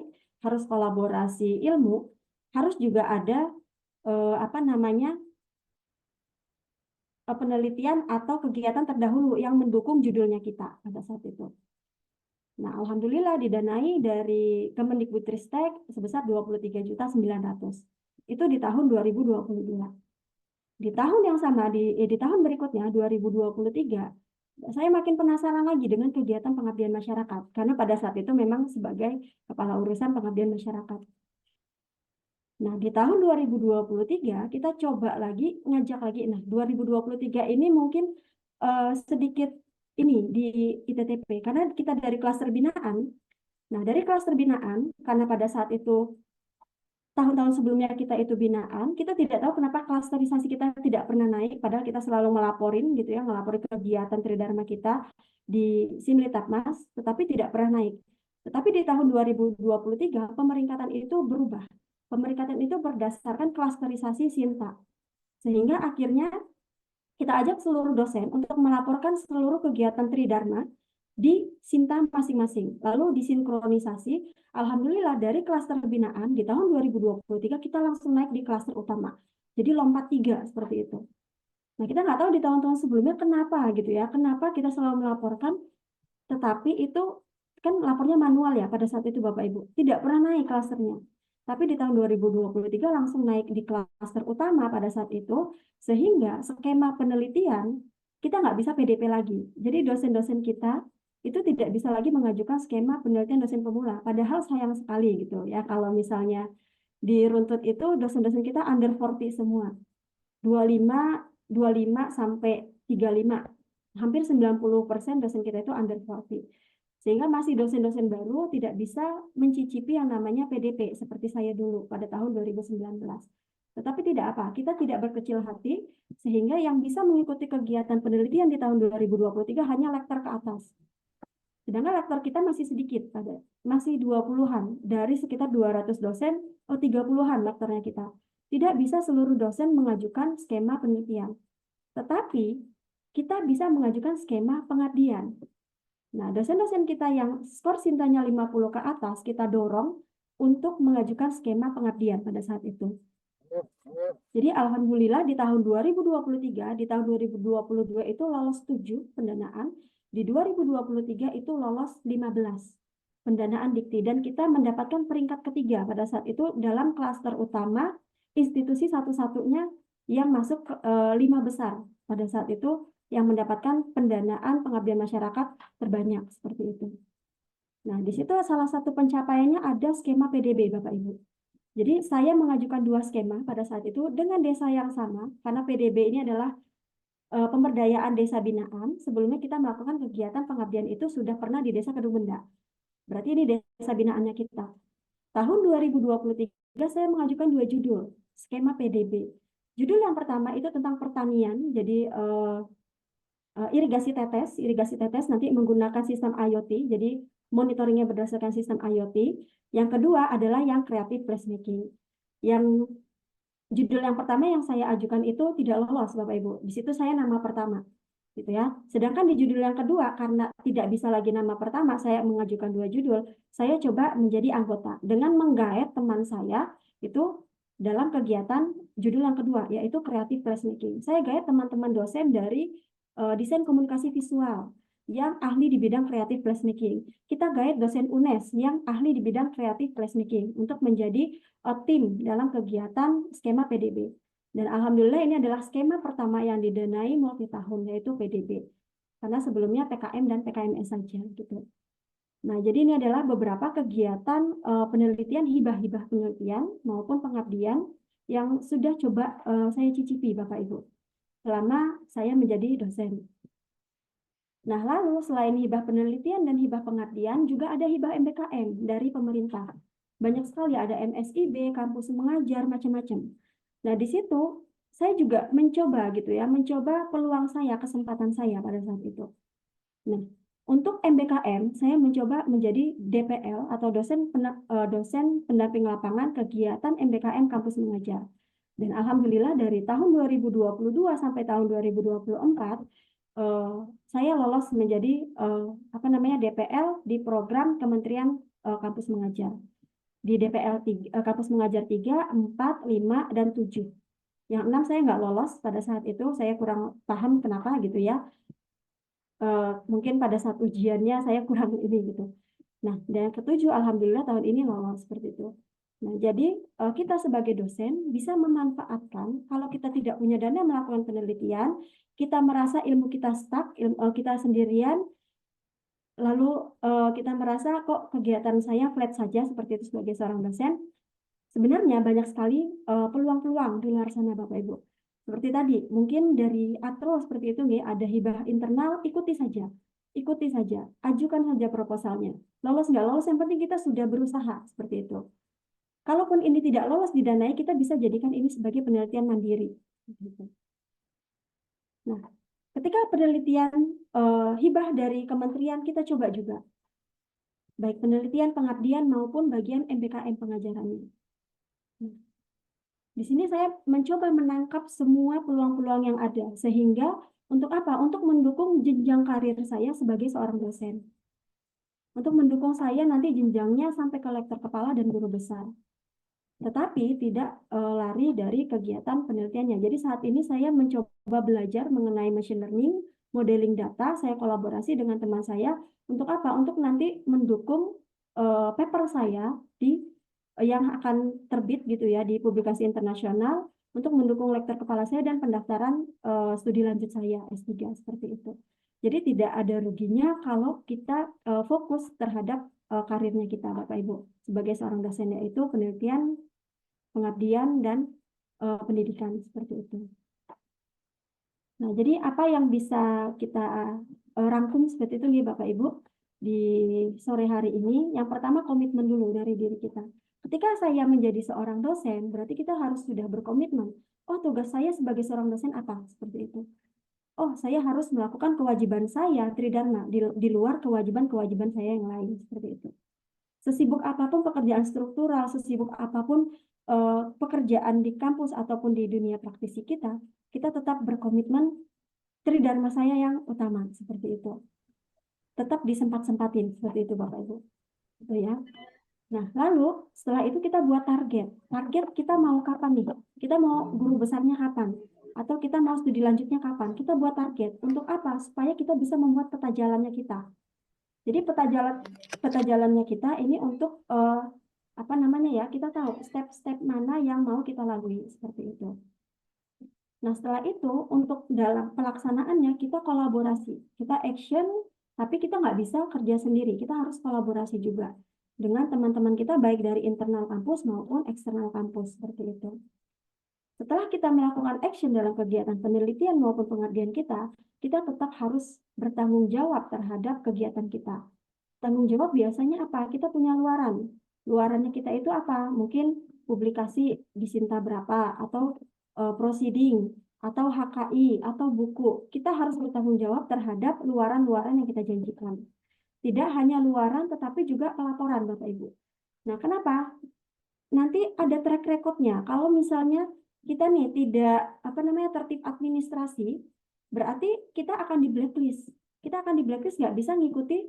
ilmu, harus juga ada penelitian atau kegiatan terdahulu yang mendukung judulnya kita pada saat itu. Nah, alhamdulillah didanai dari Kemendikbudristek sebesar 23.900.000. Itu di tahun 2022. Di tahun yang sama, di tahun berikutnya, 2023, saya makin penasaran lagi dengan kegiatan pengabdian masyarakat. Karena pada saat itu memang sebagai kepala urusan pengabdian masyarakat. Nah, di tahun 2023, kita coba lagi, ngajak lagi. Nah, 2023 ini mungkin sedikit ini di ITTP. Karena kita dari klaster binaan. Nah, dari klaster binaan, karena pada saat itu tahun-tahun sebelumnya kita itu binaan, kita tidak tahu kenapa klasterisasi kita tidak pernah naik, padahal kita selalu melaporin gitu ya, melaporin kegiatan Tridharma kita di Simlitapmas, tetapi tidak pernah naik. Tetapi di tahun 2023, pemeringkatan itu berubah. Pemeringkatan itu berdasarkan klasterisasi Sinta. Sehingga akhirnya kita ajak seluruh dosen untuk melaporkan seluruh kegiatan Tridharma di Sinta masing-masing. Lalu disinkronisasi, alhamdulillah dari klaster binaan di tahun 2023 kita langsung naik di klaster utama. Jadi lompat 3 seperti itu. Nah, kita nggak tahu di tahun-tahun sebelumnya kenapa gitu ya, kenapa kita selalu melaporkan, tetapi itu kan lapornya manual ya pada saat itu Bapak Ibu. Tidak pernah naik klasternya. Tapi di tahun 2023 langsung naik di klaster utama pada saat itu, sehingga skema penelitian kita nggak bisa PDP lagi. Jadi dosen-dosen kita itu tidak bisa lagi mengajukan skema penelitian dosen pemula. Padahal sayang sekali gitu ya kalau misalnya di runtut itu dosen-dosen kita under 40 semua. 25, 25 sampai 35. Hampir 90% dosen kita itu under 40. Sehingga masih dosen-dosen baru tidak bisa mencicipi yang namanya PDP seperti saya dulu pada tahun 2019. Tetapi tidak apa, kita tidak berkecil hati sehingga yang bisa mengikuti kegiatan penelitian di tahun 2023 hanya lektor ke atas. Sedangkan lektor kita masih sedikit, masih 20-an dari sekitar 200 dosen, 30-an lektornya kita. Tidak bisa seluruh dosen mengajukan skema penelitian. Tetapi kita bisa mengajukan skema pengabdian. Nah, dosen-dosen kita yang skor Sintanya 50 ke atas, kita dorong untuk mengajukan skema pengabdian pada saat itu. Jadi alhamdulillah di tahun 2023, di tahun 2022 itu lolos 7 pendanaan, di 2023 itu lolos 15 pendanaan dikti, dan kita mendapatkan peringkat ketiga pada saat itu dalam klaster utama institusi satu-satunya yang masuk ke 5 besar pada saat itu yang mendapatkan pendanaan pengabdian masyarakat terbanyak seperti itu. Nah, di situ salah satu pencapaiannya ada skema PDB, Bapak Ibu. Jadi saya mengajukan 2 skema pada saat itu dengan desa yang sama, karena PDB ini adalah pemberdayaan desa binaan. Sebelumnya kita melakukan kegiatan pengabdian itu sudah pernah di Desa Kedung Benda. Berarti ini desa binaannya kita. Tahun 2023 saya mengajukan 2 judul skema PDB. Judul yang pertama itu tentang pertanian, jadi irigasi tetes nanti menggunakan sistem IoT, jadi monitoringnya berdasarkan sistem IoT. Yang kedua adalah yang creative placemaking. Yang judul yang pertama yang saya ajukan itu tidak lolos, Bapak Ibu. Di situ saya nama pertama, gitu ya. Sedangkan di judul yang kedua, karena tidak bisa lagi nama pertama, saya mengajukan 2 judul. Saya coba menjadi anggota dengan menggaet teman saya itu dalam kegiatan judul yang kedua, yaitu creative placemaking. Saya gaet teman-teman dosen dari desain komunikasi visual yang ahli di bidang creative placemaking. Kita gaet dosen UNES yang ahli di bidang creative placemaking untuk menjadi tim dalam kegiatan skema PDB. Dan alhamdulillah ini adalah skema pertama yang didanai multi tahun, yaitu PDB. Karena sebelumnya PKM dan PKMS saja gitu. Nah, jadi ini adalah beberapa kegiatan penelitian, hibah-hibah penelitian maupun pengabdian yang sudah coba saya cicipi Bapak Ibu selama saya menjadi dosen. Nah, lalu selain hibah penelitian dan hibah pengabdian, juga ada hibah MBKM dari pemerintah. Banyak sekali, ada MSIB, kampus mengajar, macam-macam. Nah, di situ saya juga mencoba gitu ya, mencoba peluang saya, kesempatan saya pada saat itu. Nah, untuk MBKM, saya mencoba menjadi DPL atau dosen pendamping lapangan kegiatan MBKM kampus mengajar. Dan alhamdulillah dari tahun 2022 sampai tahun 2024, saya lolos menjadi DPL di program Kementerian Kampus Mengajar. Di DPL Kampus Mengajar 3, 4, 5, dan 7. Yang 6 saya nggak lolos pada saat itu, saya kurang paham kenapa gitu ya. Mungkin pada saat ujiannya saya kurang ini gitu. Nah, dan yang ketujuh, alhamdulillah tahun ini lolos seperti itu. Nah, jadi kita sebagai dosen bisa memanfaatkan kalau kita tidak punya dana melakukan penelitian, kita merasa ilmu kita stuck, kita sendirian, lalu kita merasa kok kegiatan saya flat saja seperti itu sebagai seorang dosen. Sebenarnya banyak sekali peluang-peluang di luar sana Bapak Ibu. Seperti tadi, mungkin dari ATRO seperti itu nih, ada hibah internal, ikuti saja. Ikuti saja, ajukan saja proposalnya. Lolos nggak lolos, yang penting kita sudah berusaha seperti itu. Kalaupun ini tidak lolos didanai, kita bisa jadikan ini sebagai penelitian mandiri. Nah, ketika penelitian hibah dari kementerian, kita coba juga. Baik penelitian, pengabdian, maupun bagian MPKM pengajarannya. Nah, di sini saya mencoba menangkap semua peluang-peluang yang ada, sehingga untuk apa? Untuk mendukung jenjang karir saya sebagai seorang dosen. Untuk mendukung saya nanti jenjangnya sampai ke lektor kepala dan guru besar. Tetapi tidak lari dari kegiatan penelitiannya. Jadi saat ini saya mencoba belajar mengenai machine learning, modeling data, saya kolaborasi dengan teman saya. Untuk apa? Untuk nanti mendukung paper saya yang akan terbit gitu ya di publikasi internasional untuk mendukung lektor kepala saya dan pendaftaran studi lanjut saya S3 seperti itu. Jadi tidak ada ruginya kalau kita fokus terhadap karirnya kita Bapak Ibu sebagai seorang dosen, yaitu penelitian, pengabdian, dan pendidikan seperti itu. Nah, jadi apa yang bisa kita rangkum seperti itu nih Bapak Ibu di sore hari ini? Yang pertama, komitmen dulu dari diri kita. Ketika saya menjadi seorang dosen, berarti kita harus sudah berkomitmen. Oh, tugas saya sebagai seorang dosen apa? Seperti itu. Oh, saya harus melakukan kewajiban saya, tridharma, di luar kewajiban-kewajiban saya yang lain. Seperti itu. Sesibuk apapun pekerjaan struktural, sesibuk apapun pekerjaan di kampus ataupun di dunia praktisi kita, kita tetap berkomitmen tridharma saya yang utama, seperti itu. Tetap disempat-sempatin, seperti itu Bapak Ibu. Itu ya. Nah, lalu setelah itu kita buat target. Target kita mau kapan nih? Kita mau guru besarnya kapan? Atau kita mau studi lanjutnya kapan? Kita buat target. Untuk apa? Supaya kita bisa membuat peta jalannya kita. Jadi peta jalannya kita ini untuk apa namanya ya? Kita tahu step-step mana yang mau kita lalui seperti itu. Nah, setelah itu untuk dalam pelaksanaannya kita kolaborasi, kita action, tapi kita nggak bisa kerja sendiri. Kita harus kolaborasi juga dengan teman-teman kita baik dari internal kampus maupun eksternal kampus seperti itu. Setelah kita melakukan action dalam kegiatan penelitian maupun pengabdian kita tetap harus bertanggung jawab terhadap kegiatan kita. Tanggung jawab biasanya apa? Kita punya luaran. Luarannya kita itu apa? Mungkin publikasi di Sinta berapa, atau proceeding, atau HKI, atau buku. Kita harus bertanggung jawab terhadap luaran-luaran yang kita janjikan. Tidak hanya luaran, tetapi juga pelaporan, Bapak Ibu. Nah, kenapa? Nanti ada track record-nya. Kalau misalnya kita nih tidak tertib administrasi, berarti kita akan di blacklist. Kita akan di blacklist, nggak bisa ngikuti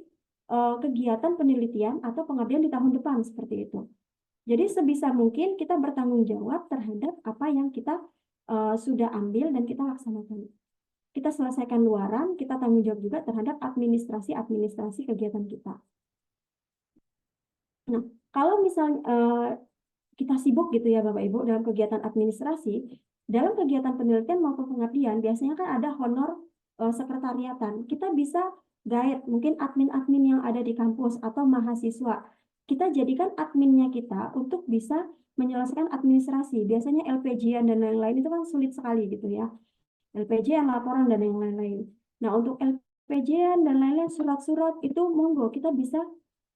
kegiatan penelitian atau pengabdian di tahun depan seperti itu. Jadi sebisa mungkin kita bertanggung jawab terhadap apa yang kita sudah ambil dan kita laksanakan. Kita selesaikan luaran, kita tanggung jawab juga terhadap administrasi kegiatan kita. Nah, kalau misalnya kita sibuk gitu ya Bapak Ibu dalam kegiatan administrasi, dalam kegiatan penelitian maupun pengabdian biasanya kan ada honor sekretariatan. Kita bisa guide mungkin admin-admin yang ada di kampus atau mahasiswa. Kita jadikan adminnya kita untuk bisa menyelesaikan administrasi. Biasanya LPJ-an dan lain-lain itu kan sulit sekali gitu ya. LPJ-an, laporan, dan yang lain-lain. Nah, untuk LPJ-an dan lain-lain, surat-surat itu monggo kita bisa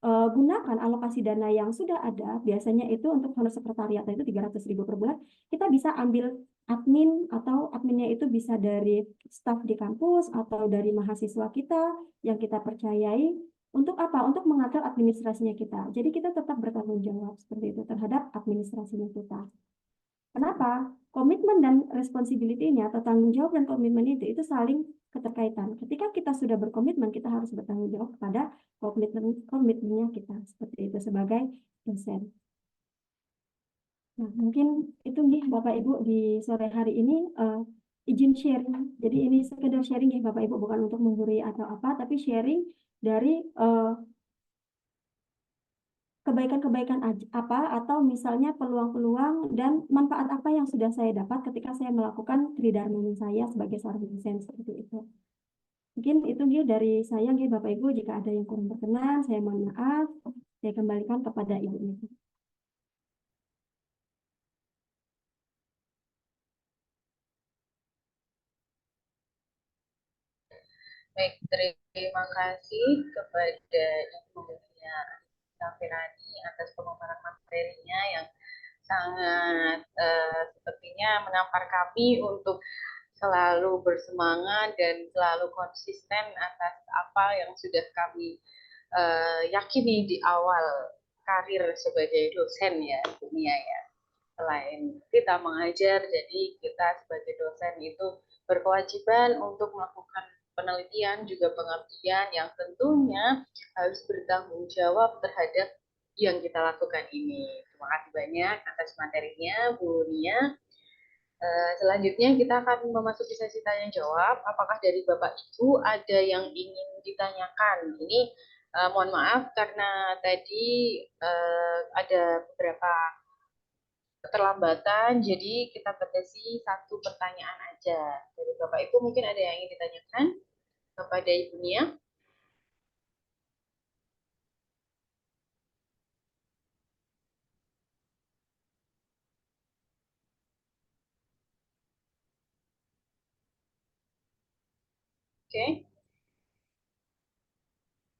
gunakan alokasi dana yang sudah ada. Biasanya itu untuk honor sekretariat itu 300.000 per bulan. Kita bisa ambil admin, atau adminnya itu bisa dari staf di kampus atau dari mahasiswa kita yang kita percayai. Untuk apa? Untuk mengatur administrasinya kita. Jadi kita tetap bertanggung jawab seperti itu terhadap administrasinya kita. Kenapa? Komitmen dan responsibility-nya atau tanggung jawab dan komitmen itu saling keterkaitan. Ketika kita sudah berkomitmen, kita harus bertanggung jawab kepada komitmennya kita seperti itu sebagai dosen. Nah, mungkin itu nih Bapak Ibu di sore hari ini izin sharing. Jadi ini sekedar sharing ya Bapak Ibu, bukan untuk menggurui atau apa, tapi sharing dari kebaikan-kebaikan apa atau misalnya peluang-peluang dan manfaat apa yang sudah saya dapat ketika saya melakukan tridharmani saya sebagai seorang dosen seperti itu. Mungkin itu dia dari saya, Bapak Ibu. Jika ada yang kurang berkenan, saya mohon maaf. Saya kembalikan kepada Ibu Nita. Baik, terima kasih kepada Ibu Nia Safirani atas pemaparan materinya yang sangat sepertinya menampar kami untuk selalu bersemangat dan selalu konsisten atas apa yang sudah kami yakini di awal karir sebagai dosen ya, dunia ya. Selain kita mengajar, jadi kita sebagai dosen itu berkewajiban untuk melakukan penelitian juga pengabdian yang tentunya harus bertanggung jawab terhadap yang kita lakukan ini. Terima kasih banyak atas materinya, Bu Nia. Selanjutnya kita akan memasuki sesi tanya jawab. Apakah dari Bapak Ibu ada yang ingin ditanyakan? Ini mohon maaf karena tadi ada beberapa keterlambatan, jadi kita batasi satu pertanyaan aja. Dari Bapak Ibu mungkin ada yang ingin ditanyakan kepada Ibu Nia? Oke,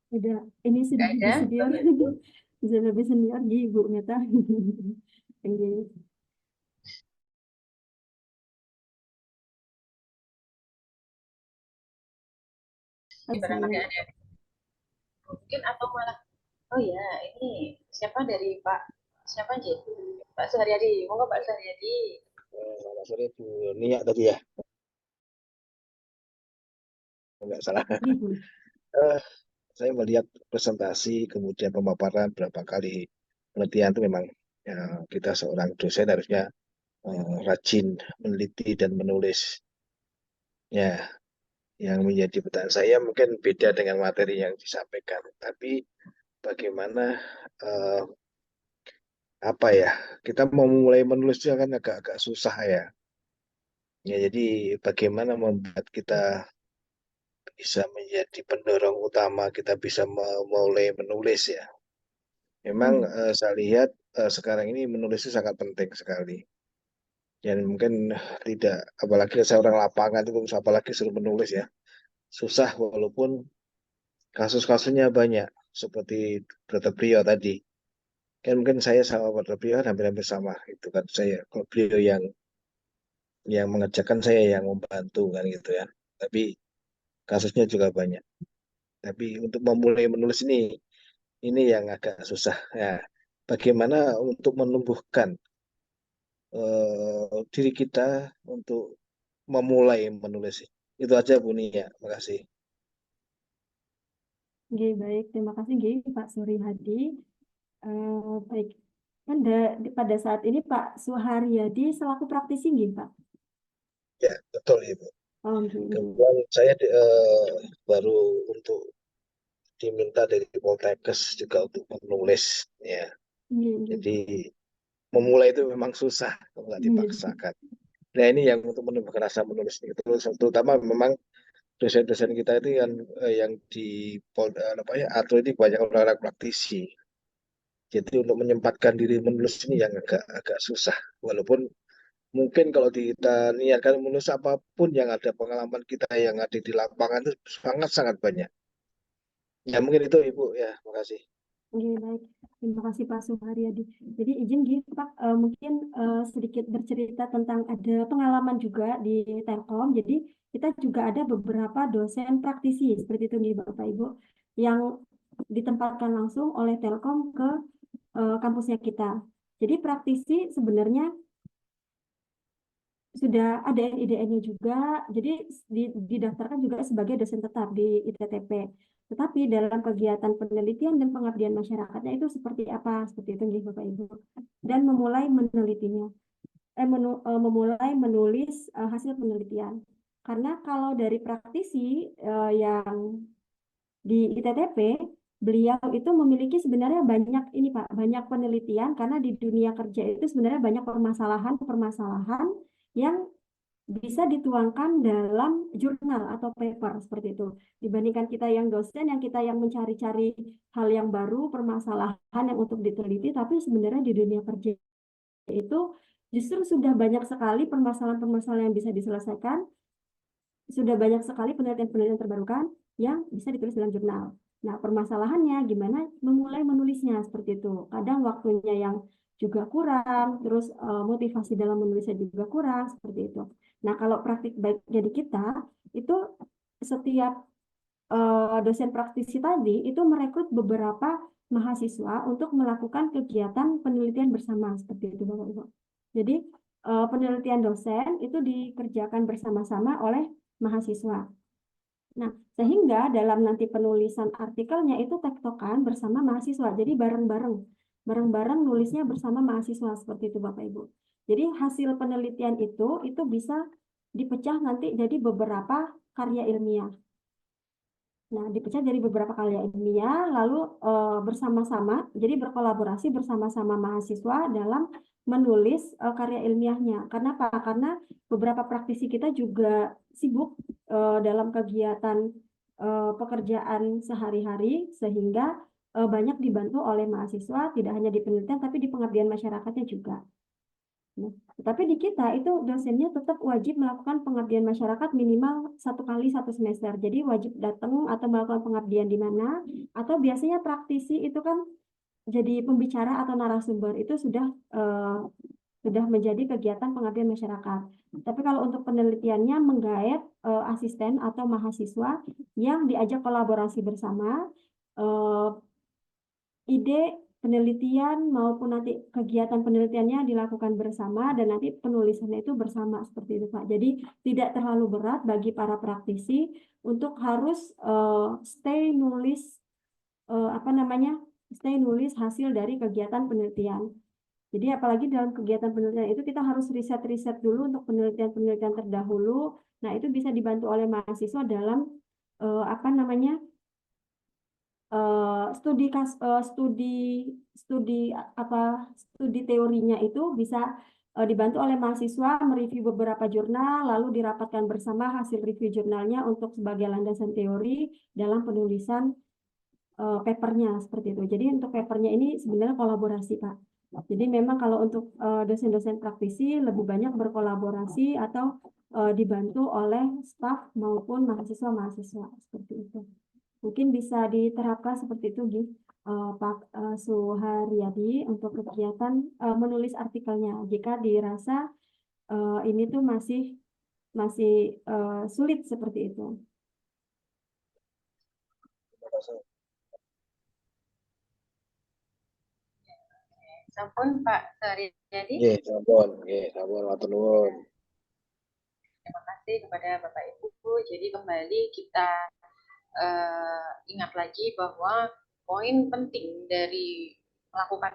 Udah, ini sudah nggak lebih ada senior, Bapak Ibu. sudah lebih senior di Ibu Nita. Oke. Barangkali Saya ada mungkin atau malah, oh ya ini siapa dari Pak, siapa aja? Pak Suharyadi, monggo Pak Suharyadi. Selamat sore Bu Nia tadi ya, nggak salah. Ibu. Eh, saya melihat presentasi kemudian pemaparan berapa kali penelitian itu memang ya, kita seorang dosen harusnya rajin meneliti dan menulis. Ya, yang menjadi pertanyaan saya mungkin beda dengan materi yang disampaikan, tapi bagaimana eh, apa ya kita mau mulai menulisnya kan agak-agak susah ya. Ya, jadi bagaimana membuat kita bisa menjadi pendorong utama kita bisa mulai menulis ya. Memang saya lihat sekarang ini menulis itu sangat penting sekali. Dan mungkin tidak, apalagi saya orang lapangan itu apalagi suruh menulis ya. Susah walaupun kasus-kasusnya banyak seperti Dr. Priyo tadi. Kan mungkin saya sama Dr. Priyo hampir-hampir sama. Itu kan saya kalau beliau yang mengerjakan saya yang membantu kan gitu ya. Tapi kasusnya juga banyak. Tapi untuk memulai menulis ini yang agak susah. Ya, bagaimana untuk menumbuhkan diri kita untuk memulai menulis. Itu aja Bu Nia. Makasih. Oke, baik. Terima kasih, Pak Suri Hadi. Baik. Kan pada saat ini Pak Suharyadi selaku praktisi, Pak. Ya, betul Ibu. Oh, nggih. Kemudian saya baru untuk diminta dari Poltekkes juga untuk menulis. Ya, Nggih. jadi memulai itu memang susah kalau nggak Nggih. dipaksakan. Nah ini yang untuk menumbuhkan rasa menulis itu terutama memang dosen-dosen kita itu yang di apa ya atau ini banyak orang-orang praktisi. Jadi untuk menyempatkan diri menulis ini yang agak susah. Walaupun mungkin kalau kita niatkan menulis apapun yang ada pengalaman kita yang ada di lapangan itu sangat-sangat banyak. Ya mungkin itu Ibu ya, makasih. Oke, baik. Terima kasih Pak Suharyadi. Jadi izin Pak, mungkin sedikit bercerita tentang ada pengalaman juga di Telkom. Jadi kita juga ada beberapa dosen praktisi seperti itu Bapak Ibu yang ditempatkan langsung oleh Telkom ke kampusnya kita. Jadi praktisi sebenarnya sudah ada IDN-nya juga, jadi didaftarkan juga sebagai dosen tetap di ITTP. Tetapi dalam kegiatan penelitian dan pengabdian masyarakatnya itu seperti apa? Seperti itu nih Bapak Ibu. Dan memulai menelitinya, memulai menulis hasil penelitian. Karena kalau dari praktisi yang di ITTP beliau itu memiliki sebenarnya banyak ini Pak, banyak penelitian karena di dunia kerja itu sebenarnya banyak permasalahan-permasalahan yang bisa dituangkan dalam jurnal atau paper seperti itu. Dibandingkan kita yang dosen, yang kita yang mencari-cari hal yang baru, permasalahan yang untuk diteliti, tapi sebenarnya di dunia kerja itu justru sudah banyak sekali permasalahan-permasalahan yang bisa diselesaikan, sudah banyak sekali penelitian-penelitian terbarukan yang bisa ditulis dalam jurnal. Nah, permasalahannya gimana memulai menulisnya seperti itu. Kadang waktunya yang juga kurang, terus motivasi dalam menulisnya juga kurang, seperti itu. Nah, kalau praktik baik jadi kita, itu setiap dosen praktisi tadi itu merekrut beberapa mahasiswa untuk melakukan kegiatan penelitian bersama, seperti itu Bapak Ibu. Jadi, penelitian dosen itu dikerjakan bersama-sama oleh mahasiswa. Nah, sehingga dalam nanti penulisan artikelnya itu tektokan bersama mahasiswa. Jadi bareng-bareng nulisnya bersama mahasiswa seperti itu Bapak Ibu. Jadi hasil penelitian itu bisa dipecah nanti jadi beberapa karya ilmiah. Nah, dipecah dari beberapa karya ilmiah, lalu bersama-sama, jadi berkolaborasi bersama-sama mahasiswa dalam menulis karya ilmiahnya. Kenapa? Karena beberapa praktisi kita juga sibuk dalam kegiatan pekerjaan sehari-hari, sehingga banyak dibantu oleh mahasiswa, tidak hanya di penelitian, tapi di pengabdian masyarakatnya juga. Nah, tapi di kita itu dosennya tetap wajib melakukan pengabdian masyarakat minimal 1 kali 1 semester. Jadi wajib datang atau melakukan pengabdian di mana, atau biasanya praktisi itu kan jadi pembicara atau narasumber itu sudah menjadi kegiatan pengabdian masyarakat. Tapi kalau untuk penelitiannya menggait asisten atau mahasiswa yang diajak kolaborasi bersama, eh, ide penelitian maupun nanti kegiatan penelitiannya dilakukan bersama dan nanti penulisannya itu bersama seperti itu Pak. Jadi tidak terlalu berat bagi para praktisi untuk harus stay nulis apa namanya? Stay nulis hasil dari kegiatan penelitian. Jadi apalagi dalam kegiatan penelitian itu kita harus riset-riset dulu untuk penelitian-penelitian terdahulu. Nah, itu bisa dibantu oleh mahasiswa dalam apa namanya? Studi studi apa studi teorinya itu bisa dibantu oleh mahasiswa mereview beberapa jurnal lalu dirapatkan bersama hasil review jurnalnya untuk sebagai landasan teori dalam penulisan papernya seperti itu. Jadi untuk papernya ini sebenarnya kolaborasi Pak. Jadi memang kalau untuk dosen-dosen praktisi lebih banyak berkolaborasi atau dibantu oleh staf maupun mahasiswa-mahasiswa seperti itu. Mungkin bisa diterapkan seperti itu, Pak Suharyadi, untuk kegiatan menulis artikelnya. Jika dirasa ini tuh masih masih sulit seperti itu. Terima kasih. Sampun Pak Suharyadi. Nggih, sampun, matur nuwun. Terima kasih kepada Bapak Ibu. Jadi kembali kita ingat lagi bahwa poin penting dari melakukan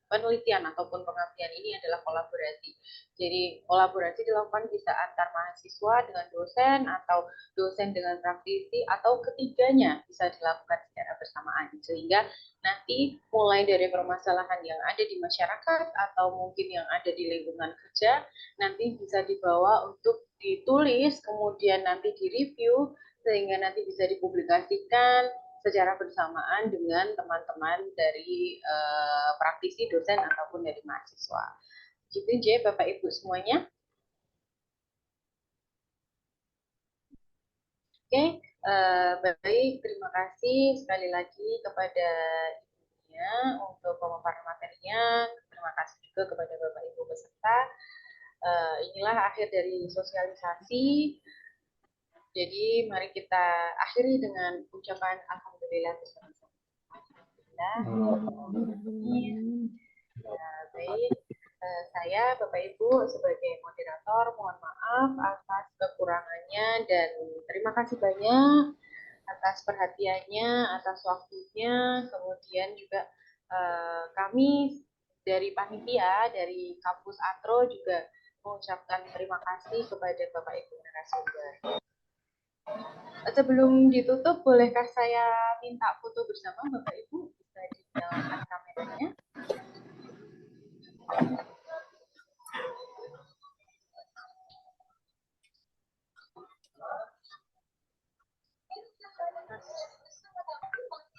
penelitian ataupun pengabdian ini adalah kolaborasi. Jadi kolaborasi dilakukan bisa antar mahasiswa dengan dosen atau dosen dengan praktisi atau ketiganya bisa dilakukan secara bersamaan sehingga nanti mulai dari permasalahan yang ada di masyarakat atau mungkin yang ada di lingkungan kerja nanti bisa dibawa untuk ditulis kemudian nanti direview sehingga nanti bisa dipublikasikan secara bersamaan dengan teman-teman dari praktisi, dosen, ataupun dari mahasiswa. Gitu, J, Bapak Ibu semuanya. Oke, baik. Terima kasih sekali lagi kepada ibunya untuk pemaparan materinya. Terima kasih juga kepada Bapak Ibu peserta. Inilah akhir dari sosialisasi. Jadi mari kita akhiri dengan ucapan Alhamdulillah bersama-sama. Alhamdulillah. Ya, baik. Saya Bapak Ibu sebagai moderator mohon maaf atas kekurangannya dan terima kasih banyak atas perhatiannya, atas waktunya. Kemudian juga kami dari panitia dari kampus Atro juga mengucapkan terima kasih kepada Bapak Ibu narasumber. Sebelum ditutup, bolehkah saya minta foto bersama Bapak Ibu? Bisa dinyalakan kameranya.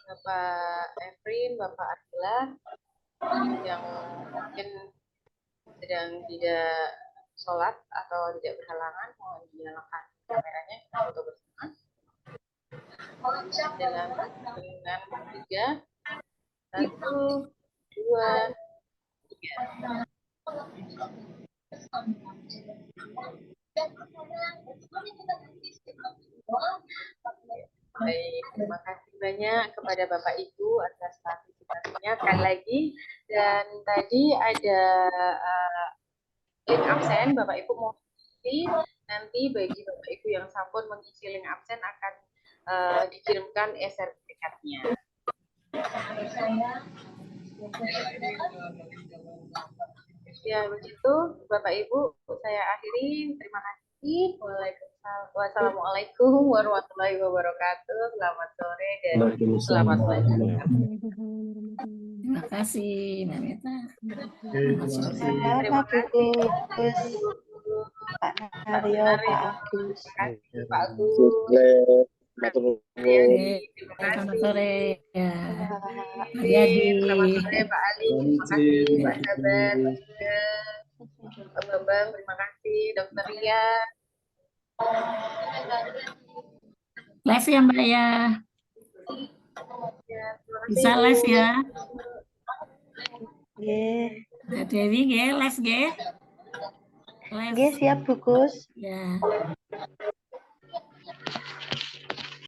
Bapak Efrin, Bapak Ardila, yang mungkin sedang tidak sholat atau tidak berhalangan, mohon dinyalakan kameranya, kita foto bersama. Dalam hitungan 3, 1, 2, 3. Baik, terima kasih banyak kepada Bapak Ibu atas partisipasinya sekali lagi. Dan tadi ada link absen, Bapak Ibu mau isi, nanti bagi Bapak Ibu yang sampun mengisi link absen akan dikirimkan e-sertifikatnya. Ya, begitu Bapak Ibu, saya akhiri. Terima kasih. Wassalamualaikum warahmatullahi wabarakatuh. Selamat sore dan selamat belajar. Terima kasih, Mbak Meta. Terima kasih Pak Naryo, Pak Agus. Pak Agus. Sukses. Matur nuwun. Selamat sore. Ya. Pak Selamat Yadi. sore Pak Ali. Terima kasih Pak Sabar, Pak Sugeng, Pak Bambang. Terima kasih Dokter Ria. Live ya Mbak ya. Ya, terima kasih, Bisa Bu. live ya. Nggih. Mbak Dewi, live. Live. Nggih, siap Bu Gus. Ya.